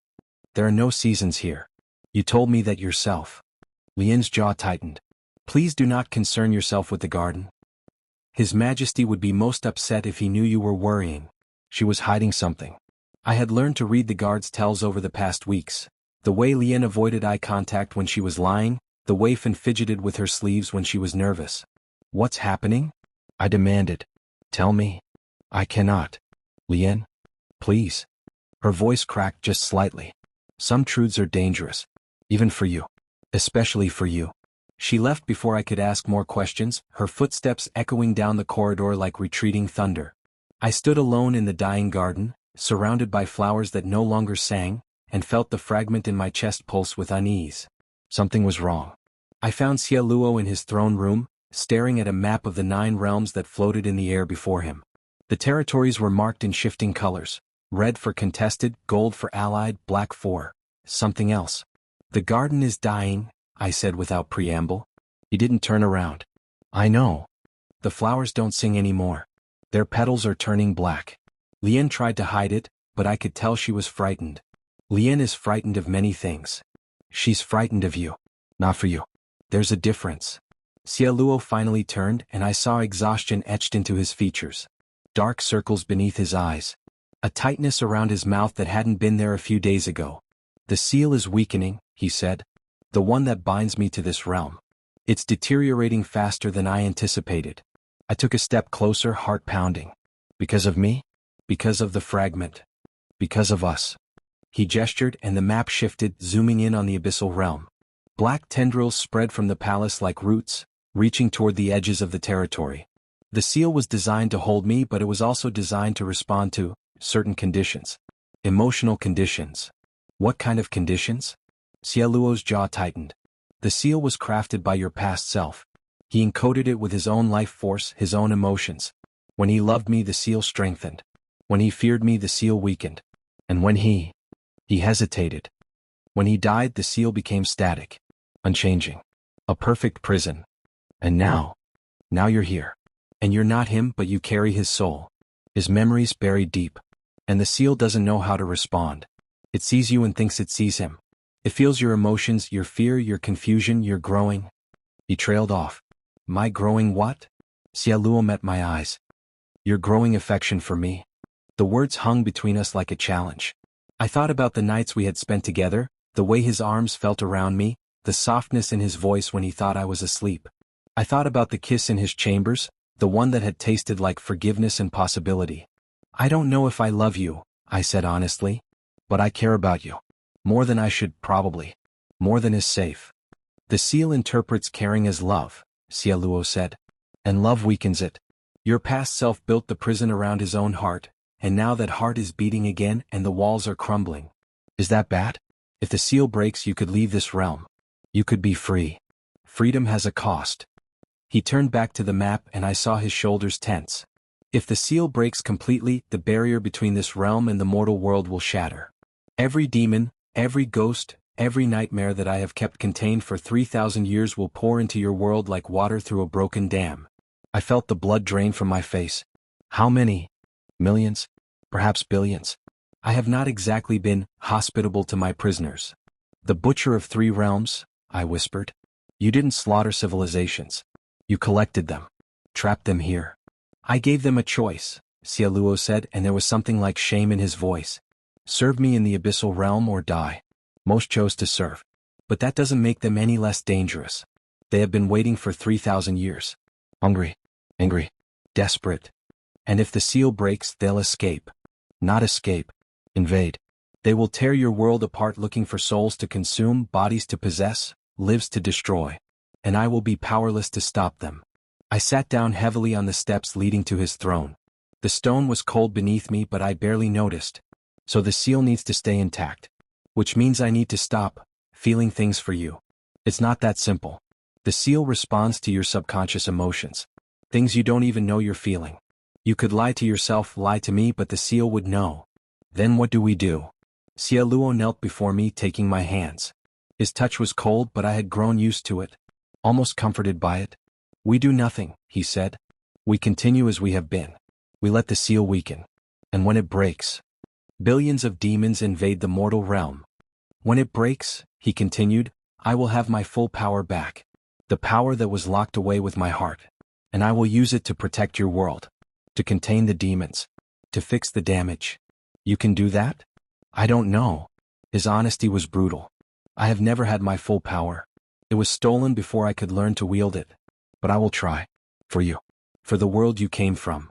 There are no seasons here. You told me that yourself. Li Wen's jaw tightened. Please do not concern yourself with the garden. His Majesty would be most upset if he knew you were worrying. She was hiding something. I had learned to read the guard's tells over the past weeks. The way Li Wen avoided eye contact when she was lying, the way Fan fidgeted with her sleeves when she was nervous. What's happening? I demanded. Tell me. I cannot. Li Wen. Please. Her voice cracked just slightly. Some truths are dangerous. Even for you. Especially for you. She left before I could ask more questions, her footsteps echoing down the corridor like retreating thunder. I stood alone in the dying garden, surrounded by flowers that no longer sang, and felt the fragment in my chest pulse with unease. Something was wrong. I found Xie Luo in his throne room, staring at a map of the 9 realms that floated in the air before him. The territories were marked in shifting colors, red for contested, gold for allied, black for something else. The garden is dying, I said without preamble. He didn't turn around. I know. The flowers don't sing anymore. Their petals are turning black. Li Wen tried to hide it, but I could tell she was frightened. Li Wen is frightened of many things. She's frightened of you. Not for you. There's a difference. Xie Luo finally turned and I saw exhaustion etched into his features. Dark circles beneath his eyes. A tightness around his mouth that hadn't been there a few days ago. The seal is weakening, he said. The one that binds me to this realm. It's deteriorating faster than I anticipated. I took a step closer, heart pounding. Because of me? Because of the fragment. Because of us. He gestured and the map shifted, zooming in on the abyssal realm. Black tendrils spread from the palace like roots, reaching toward the edges of the territory. The seal was designed to hold me, but it was also designed to respond to certain conditions. Emotional conditions. What kind of conditions? Xie Luo's jaw tightened. The seal was crafted by your past self. He encoded it with his own life force, his own emotions. When he loved me, the seal strengthened. When he feared me, the seal weakened. And when he hesitated. When he died, the seal became static. Unchanging. A perfect prison. And now you're here. And you're not him, but you carry his soul. His memories buried deep. And the seal doesn't know how to respond. It sees you and thinks it sees him. It feels your emotions, your fear, your confusion, your growing. He trailed off. My growing what? Xie Luo met my eyes. Your growing affection for me. The words hung between us like a challenge. I thought about the nights we had spent together, the way his arms felt around me, the softness in his voice when he thought I was asleep. I thought about the kiss in his chambers, the one that had tasted like forgiveness and possibility. I don't know if I love you, I said honestly, but I care about you. More than I should, probably. More than is safe. The seal interprets caring as love, Xie Luo said. And love weakens it. Your past self built the prison around his own heart, and now that heart is beating again and the walls are crumbling. Is that bad? If the seal breaks, you could leave this realm. You could be free. Freedom has a cost. He turned back to the map and I saw his shoulders tense. If the seal breaks completely, the barrier between this realm and the mortal world will shatter. Every demon, every ghost, every nightmare that I have kept contained for 3,000 years will pour into your world like water through a broken dam. I felt the blood drain from my face. How many? Millions? Perhaps billions? I have not exactly been hospitable to my prisoners. The butcher of 3 realms, I whispered. You didn't slaughter civilizations. You collected them. Trapped them here. I gave them a choice, Xie Luo said, and there was something like shame in his voice. Serve me in the abyssal realm or die. Most chose to serve. But that doesn't make them any less dangerous. They have been waiting for 3,000 years. Hungry, angry, desperate. And if the seal breaks, they'll escape. Not escape. Invade. They will tear your world apart looking for souls to consume, bodies to possess, lives to destroy. And I will be powerless to stop them. I sat down heavily on the steps leading to his throne. The stone was cold beneath me, but I barely noticed. So the seal needs to stay intact. Which means I need to stop feeling things for you. It's not that simple. The seal responds to your subconscious emotions. Things you don't even know you're feeling. You could lie to yourself, lie to me, but the seal would know. Then what do we do? Xie Luo knelt before me, taking my hands. His touch was cold, but I had grown used to it. Almost comforted by it. We do nothing, he said. We continue as we have been. We let the seal weaken. And when it breaks, billions of demons invade the mortal realm. When it breaks, he continued, I will have my full power back. The power that was locked away with my heart. And I will use it to protect your world. To contain the demons. To fix the damage. You can do that? I don't know. His honesty was brutal. I have never had my full power. It was stolen before I could learn to wield it. But I will try. For you. For the world you came from.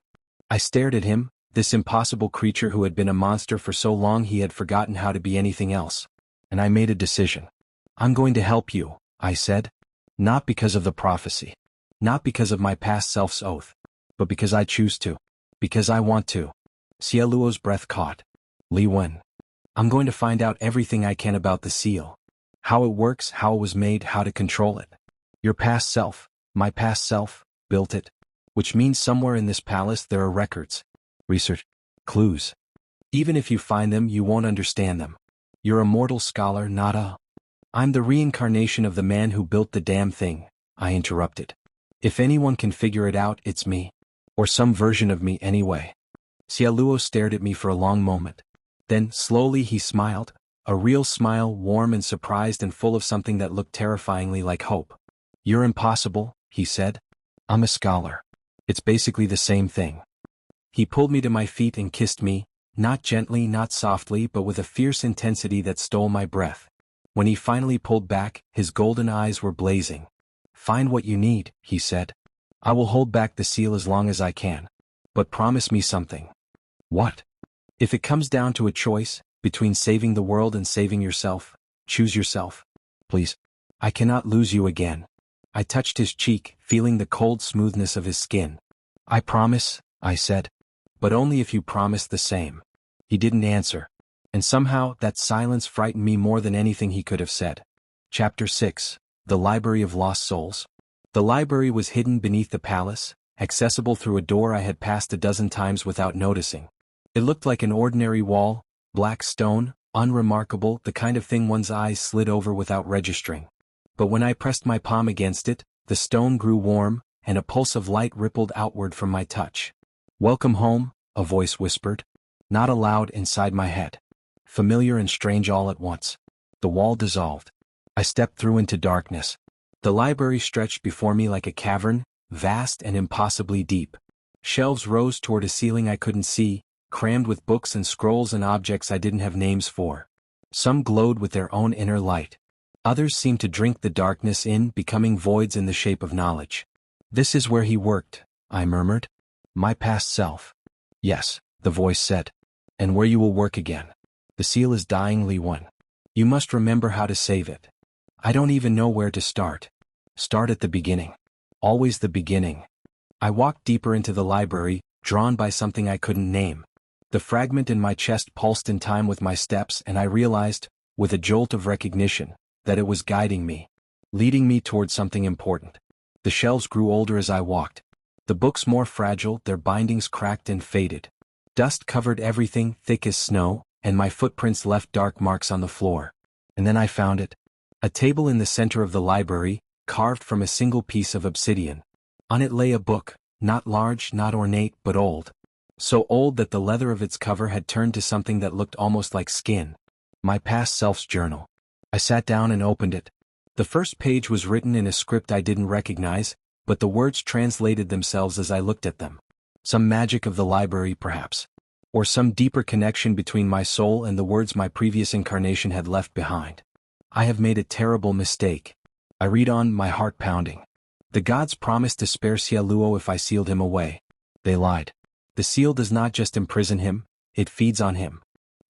I stared at him, this impossible creature who had been a monster for so long he had forgotten how to be anything else. And I made a decision. I'm going to help you, I said. Not because of the prophecy. Not because of my past self's oath. But because I choose to. Because I want to. Xie Luo's breath caught. Li Wen. I'm going to find out everything I can about the seal. How it works, how it was made, how to control it. Your past self, my past self, built it. Which means somewhere in this palace there are records. Research. Clues. Even if you find them, you won't understand them. You're a mortal scholar, not a... I'm the reincarnation of the man who built the damn thing, I interrupted. If anyone can figure it out, it's me. Or some version of me anyway. Xie Luo stared at me for a long moment. Then, slowly he smiled. A real smile, warm and surprised and full of something that looked terrifyingly like hope. You're impossible, he said. I'm a scholar. It's basically the same thing. He pulled me to my feet and kissed me, not gently, not softly, but with a fierce intensity that stole my breath. When he finally pulled back, his golden eyes were blazing. Find what you need, he said. I will hold back the seal as long as I can. But promise me something. What? If it comes down to a choice, between saving the world and saving yourself, choose yourself. Please. I cannot lose you again. I touched his cheek, feeling the cold smoothness of his skin. I promise, I said. But only if you promise the same. He didn't answer. And somehow, that silence frightened me more than anything he could have said. Chapter 6. The Library of Lost Souls. The library was hidden beneath the palace, accessible through a door I had passed a dozen times without noticing. It looked like an ordinary wall, black stone, unremarkable, the kind of thing one's eyes slid over without registering. But when I pressed my palm against it, the stone grew warm, and a pulse of light rippled outward from my touch. Welcome home, a voice whispered. Not aloud, inside my head. Familiar and strange all at once. The wall dissolved. I stepped through into darkness. The library stretched before me like a cavern, vast and impossibly deep. Shelves rose toward a ceiling I couldn't see, crammed with books and scrolls and objects I didn't have names for. Some glowed with their own inner light. Others seemed to drink the darkness in, becoming voids in the shape of knowledge. This is where he worked, I murmured. My past self. Yes, the voice said. And where you will work again. The seal is dying, Li Wen. You must remember how to save it. I don't even know where to start. Start at the beginning. Always the beginning. I walked deeper into the library, drawn by something I couldn't name. The fragment in my chest pulsed in time with my steps, and I realized, with a jolt of recognition, that it was guiding me, leading me toward something important. The shelves grew older as I walked. The books more fragile, their bindings cracked and faded. Dust covered everything, thick as snow, and my footprints left dark marks on the floor. And then I found it. A table in the center of the library, carved from a single piece of obsidian. On it lay a book, not large, not ornate, but old. So old that the leather of its cover had turned to something that looked almost like skin. My past self's journal. I sat down and opened it. The first page was written in a script I didn't recognize, but the words translated themselves as I looked at them. Some magic of the library, perhaps. Or some deeper connection between my soul and the words my previous incarnation had left behind. I have made a terrible mistake. I read on, my heart pounding. The gods promised to spare Xie Luo if I sealed him away. They lied. The seal does not just imprison him, it feeds on him.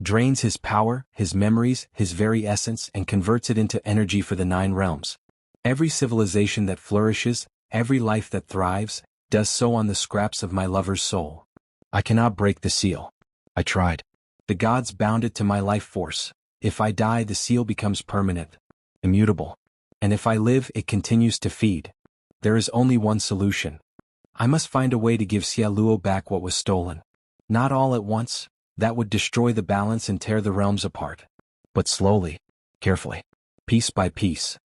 Drains his power, his memories, his very essence, and converts it into energy for the 9 realms. Every civilization that flourishes, every life that thrives, does so on the scraps of my lover's soul. I cannot break the seal. I tried. The gods bound it to my life force. If I die, the seal becomes permanent, immutable. And if I live, it continues to feed. There is only one solution. I must find a way to give Xie Luo back what was stolen. Not all at once, that would destroy the balance and tear the realms apart. But slowly, carefully, piece by piece.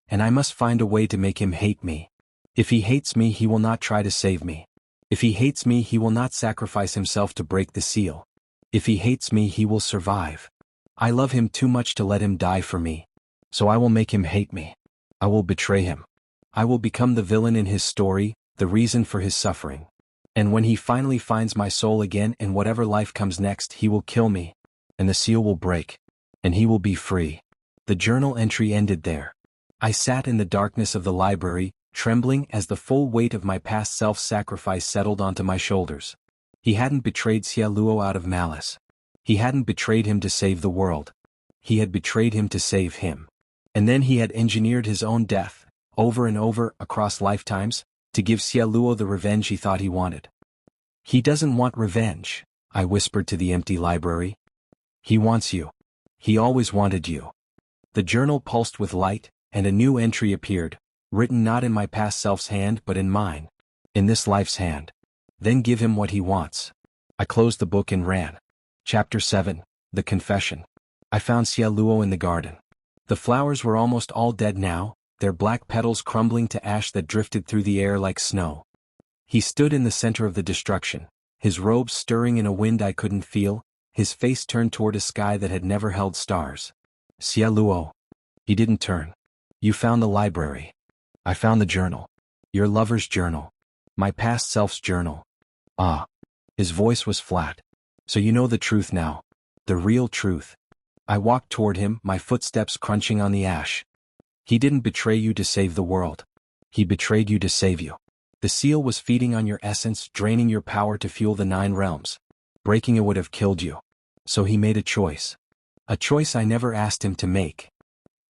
And I must find a way to make him hate me. If he hates me, he will not try to save me. If he hates me, he will not sacrifice himself to break the seal. If he hates me, he will survive. I love him too much to let him die for me. So I will make him hate me. I will betray him. I will become the villain in his story, the reason for his suffering. And when he finally finds my soul again in whatever life comes next, he will kill me. And the seal will break. And he will be free. The journal entry ended there. I sat in the darkness of the library, trembling as the full weight of my past self-sacrifice settled onto my shoulders. He hadn't betrayed Xie Luo out of malice. He hadn't betrayed him to save the world. He had betrayed him to save him. And then he had engineered his own death, over and over, across lifetimes, to give Xie Luo the revenge he thought he wanted. He doesn't want revenge, I whispered to the empty library. He wants you. He always wanted you. The journal pulsed with light, and a new entry appeared, written not in my past self's hand but in mine. In this life's hand. Then give him what he wants. I closed the book and ran. Chapter 7, The Confession. I found Xie Luo in the garden. The flowers were almost all dead now, their black petals crumbling to ash that drifted through the air like snow. He stood in the center of the destruction, his robes stirring in a wind I couldn't feel, his face turned toward a sky that had never held stars. Xie Luo. He didn't turn. You found the library. I found the journal. Your lover's journal. My past self's journal. Ah. His voice was flat. So you know the truth now. The real truth. I walked toward him, my footsteps crunching on the ash. He didn't betray you to save the world. He betrayed you to save you. The seal was feeding on your essence, draining your power to fuel the 9 realms. Breaking it would have killed you. So he made a choice. A choice I never asked him to make.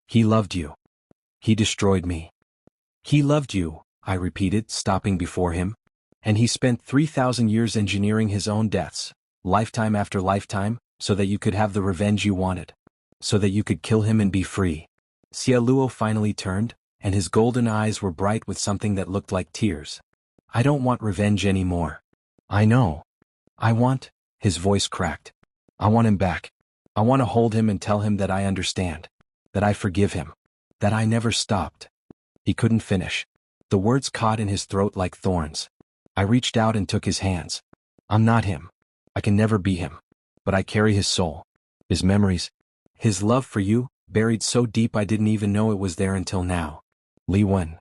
He loved you. He destroyed me. He loved you, I repeated, stopping before him. And he spent 3,000 years engineering his own deaths, lifetime after lifetime, so that you could have the revenge you wanted. So that you could kill him and be free. Xie Luo finally turned, and his golden eyes were bright with something that looked like tears. I don't want revenge anymore. I know. I want, his voice cracked. I want him back. I want to hold him and tell him that I understand. That I forgive him. That I never stopped. He couldn't finish. The words caught in his throat like thorns. I reached out and took his hands. I'm not him. I can never be him. But I carry his soul. His memories. His love for you, buried so deep I didn't even know it was there until now. Li Wen.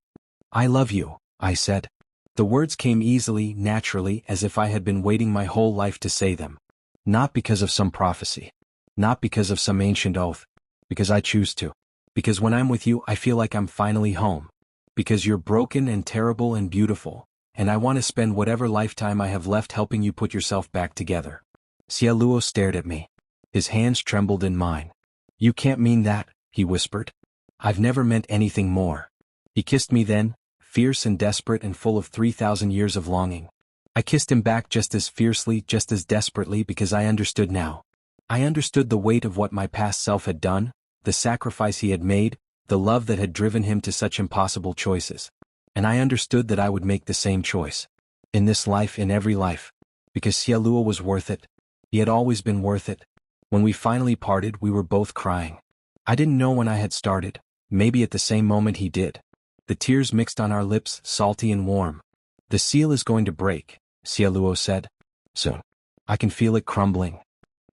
I love you, I said. The words came easily, naturally, as if I had been waiting my whole life to say them. Not because of some prophecy. Not because of some ancient oath. Because I choose to. Because when I'm with you, I feel like I'm finally home. Because you're broken and terrible and beautiful. And I want to spend whatever lifetime I have left helping you put yourself back together. Xie Luo stared at me. His hands trembled in mine. You can't mean that, he whispered. I've never meant anything more. He kissed me then, fierce and desperate and full of 3,000 years of longing. I kissed him back just as fiercely, just as desperately because I understood now. I understood the weight of what my past self had done, the sacrifice he had made, the love that had driven him to such impossible choices. And I understood that I would make the same choice. In this life, in every life. Because Xie Luo was worth it. He had always been worth it. When we finally parted, we were both crying. I didn't know when I had started. Maybe at the same moment he did. The tears mixed on our lips, salty and warm. The seal is going to break, Xie Luo said. Soon. I can feel it crumbling.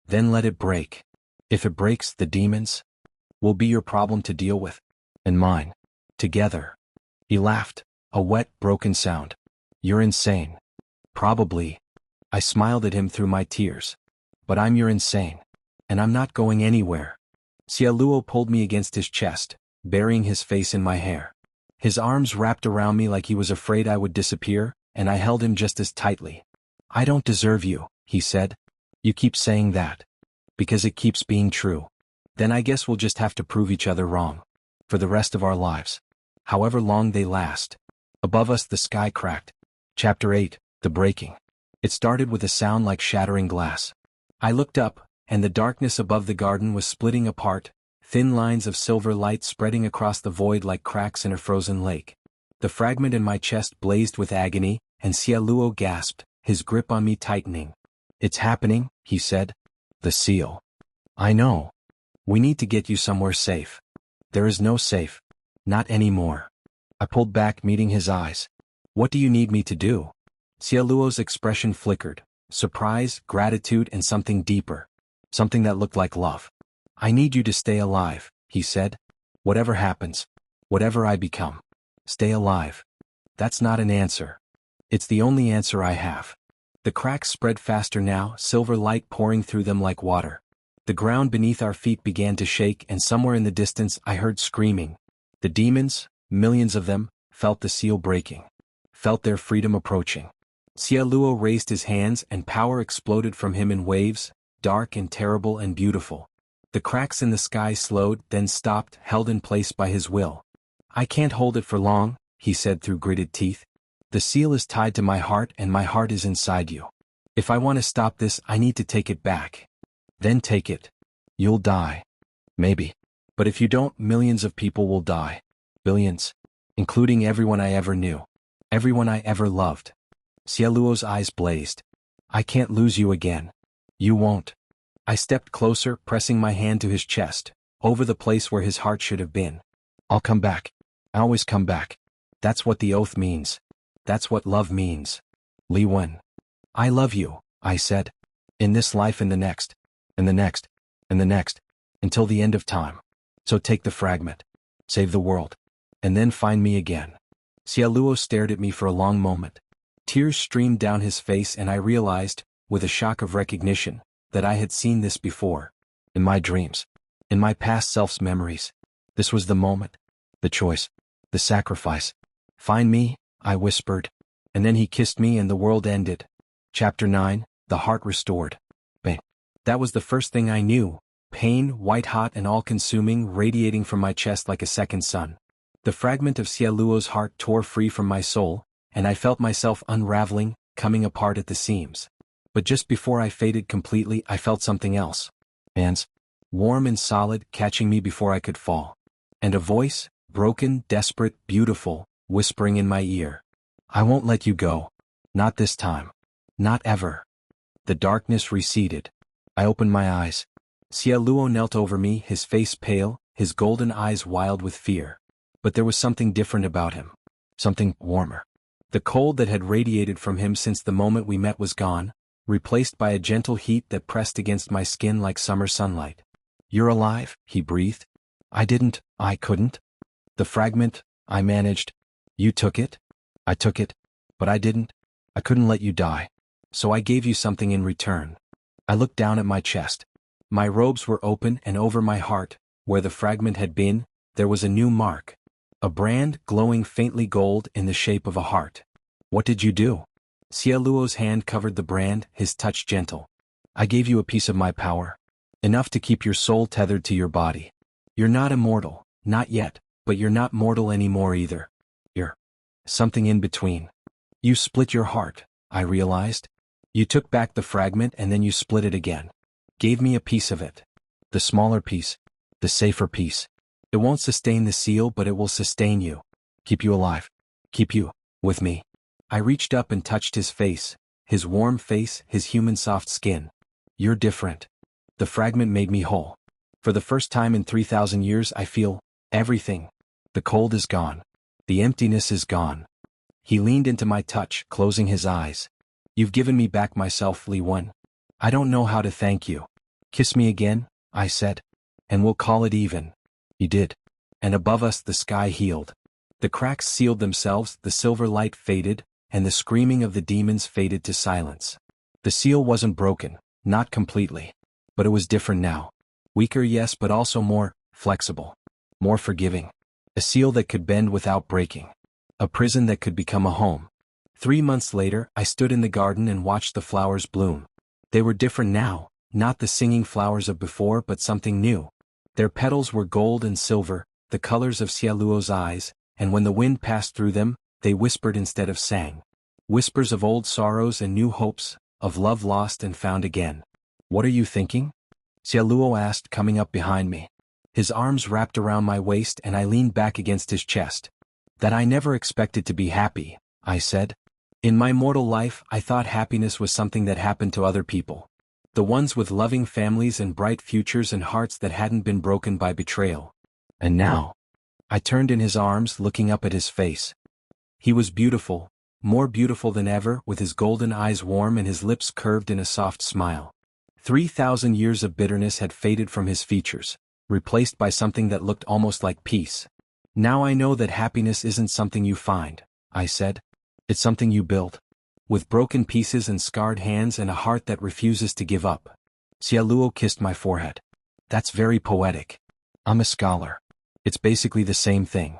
Then let it break. If it breaks, the demons will be your problem to deal with. And mine. Together. He laughed, a wet, broken sound. You're insane. Probably. I smiled at him through my tears. But you're insane. And I'm not going anywhere. Xie Luo pulled me against his chest, burying his face in my hair. His arms wrapped around me like he was afraid I would disappear, and I held him just as tightly. I don't deserve you, he said. You keep saying that. Because it keeps being true. Then I guess we'll just have to prove each other wrong. For the rest of our lives. However long they last. Above us the sky cracked. Chapter 8, The Breaking. It started with a sound like shattering glass. I looked up, and the darkness above the garden was splitting apart, thin lines of silver light spreading across the void like cracks in a frozen lake. The fragment in my chest blazed with agony, and Xie Luo gasped, his grip on me tightening. It's happening, he said. The seal. I know. We need to get you somewhere safe. There is no safe. Not anymore. I pulled back, meeting his eyes. What do you need me to do? Xie Luo's expression flickered. Surprise, gratitude, and something deeper. Something that looked like love. I need you to stay alive, he said. Whatever happens. Whatever I become. Stay alive. That's not an answer. It's the only answer I have. The cracks spread faster now, silver light pouring through them like water. The ground beneath our feet began to shake, and somewhere in the distance I heard screaming. The demons, millions of them, felt the seal breaking. Felt their freedom approaching. Xie Luo raised his hands and power exploded from him in waves, dark and terrible and beautiful. The cracks in the sky slowed, then stopped, held in place by his will. I can't hold it for long, he said through gritted teeth. The seal is tied to my heart and my heart is inside you. If I want to stop this, I need to take it back. Then take it. You'll die. Maybe. But if you don't, millions of people will die. Billions. Including everyone I ever knew. Everyone I ever loved. Xie Luo's eyes blazed. I can't lose you again. You won't. I stepped closer, pressing my hand to his chest, over the place where his heart should have been. I'll come back. I always come back. That's what the oath means. That's what love means. Li Wen. I love you, I said. In this life and the next. And the next. And the next. Until the end of time. So take the fragment. Save the world. And then find me again. Xie Luo stared at me for a long moment. Tears streamed down his face and I realized, with a shock of recognition, that I had seen this before. In my dreams. In my past self's memories. This was the moment. The choice. The sacrifice. Find me, I whispered. And then he kissed me and the world ended. Chapter 9, The Heart Restored. Bang. That was the first thing I knew. Pain, white-hot and all-consuming, radiating from my chest like a second sun. The fragment of Xie Luo's heart tore free from my soul, and I felt myself unraveling, coming apart at the seams. But just before I faded completely, I felt something else. Hands. Warm and solid, catching me before I could fall. And a voice, broken, desperate, beautiful, whispering in my ear. I won't let you go. Not this time. Not ever. The darkness receded. I opened my eyes. Xie Luo knelt over me, his face pale, his golden eyes wild with fear. But there was something different about him. Something warmer. The cold that had radiated from him since the moment we met was gone, replaced by a gentle heat that pressed against my skin like summer sunlight. You're alive, he breathed. I couldn't. The fragment, I managed. You took it? I took it. But I didn't. I couldn't let you die. So I gave you something in return. I looked down at my chest. My robes were open and over my heart, where the fragment had been, there was a new mark. A brand glowing faintly gold in the shape of a heart. What did you do? Xie Luo's hand covered the brand, his touch gentle. I gave you a piece of my power. Enough to keep your soul tethered to your body. You're not immortal, not yet, but you're not mortal anymore either. You're something in between. You split your heart, I realized. You took back the fragment and then you split it again. Gave me a piece of it. The smaller piece. The safer piece. It won't sustain the seal, but it will sustain you. Keep you alive. Keep you with me. I reached up and touched his face, his warm face, his human soft skin. You're different. The fragment made me whole. For the first time in 3,000 years I feel everything. The cold is gone. The emptiness is gone. He leaned into my touch, closing his eyes. You've given me back myself, Li Wen. I don't know how to thank you. Kiss me again, I said. And we'll call it even. He did. And above us the sky healed. The cracks sealed themselves, the silver light faded, and the screaming of the demons faded to silence. The seal wasn't broken, not completely. But it was different now. Weaker, yes, but also more flexible. More forgiving. A seal that could bend without breaking. A prison that could become a home. 3 months later, I stood in the garden and watched the flowers bloom. They were different now, not the singing flowers of before, but something new. Their petals were gold and silver, the colors of Xie Luo's eyes, and when the wind passed through them, they whispered instead of sang. Whispers of old sorrows and new hopes, of love lost and found again. What are you thinking? Xie Luo asked, coming up behind me. His arms wrapped around my waist and I leaned back against his chest. That I never expected to be happy, I said. In my mortal life, I thought happiness was something that happened to other people. The ones with loving families and bright futures and hearts that hadn't been broken by betrayal. And now, I turned in his arms, looking up at his face. He was beautiful, more beautiful than ever, with his golden eyes warm and his lips curved in a soft smile. 3,000 years of bitterness had faded from his features, replaced by something that looked almost like peace. Now I know that happiness isn't something you find, I said. It's something you build. With broken pieces and scarred hands and a heart that refuses to give up. Xie Luo kissed my forehead. That's very poetic. I'm a scholar. It's basically the same thing.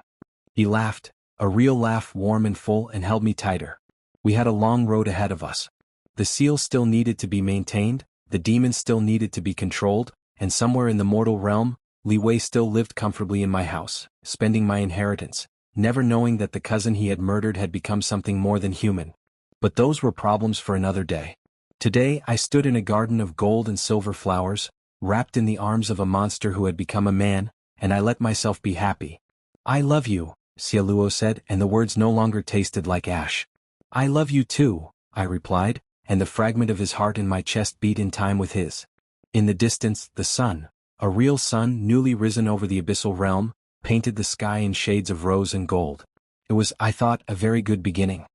He laughed, a real laugh, warm and full, and held me tighter. We had a long road ahead of us. The seal still needed to be maintained, the demons still needed to be controlled, and somewhere in the mortal realm, Li Wei still lived comfortably in my house, spending my inheritance, never knowing that the cousin he had murdered had become something more than human. But those were problems for another day. Today I stood in a garden of gold and silver flowers, wrapped in the arms of a monster who had become a man, and I let myself be happy. I love you, Xie Luo said, and the words no longer tasted like ash. I love you too, I replied, and the fragment of his heart in my chest beat in time with his. In the distance, the sun, a real sun newly risen over the abyssal realm, painted the sky in shades of rose and gold. It was, I thought, a very good beginning.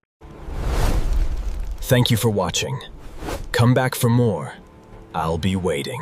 Thank you for watching. Come back for more. I'll be waiting.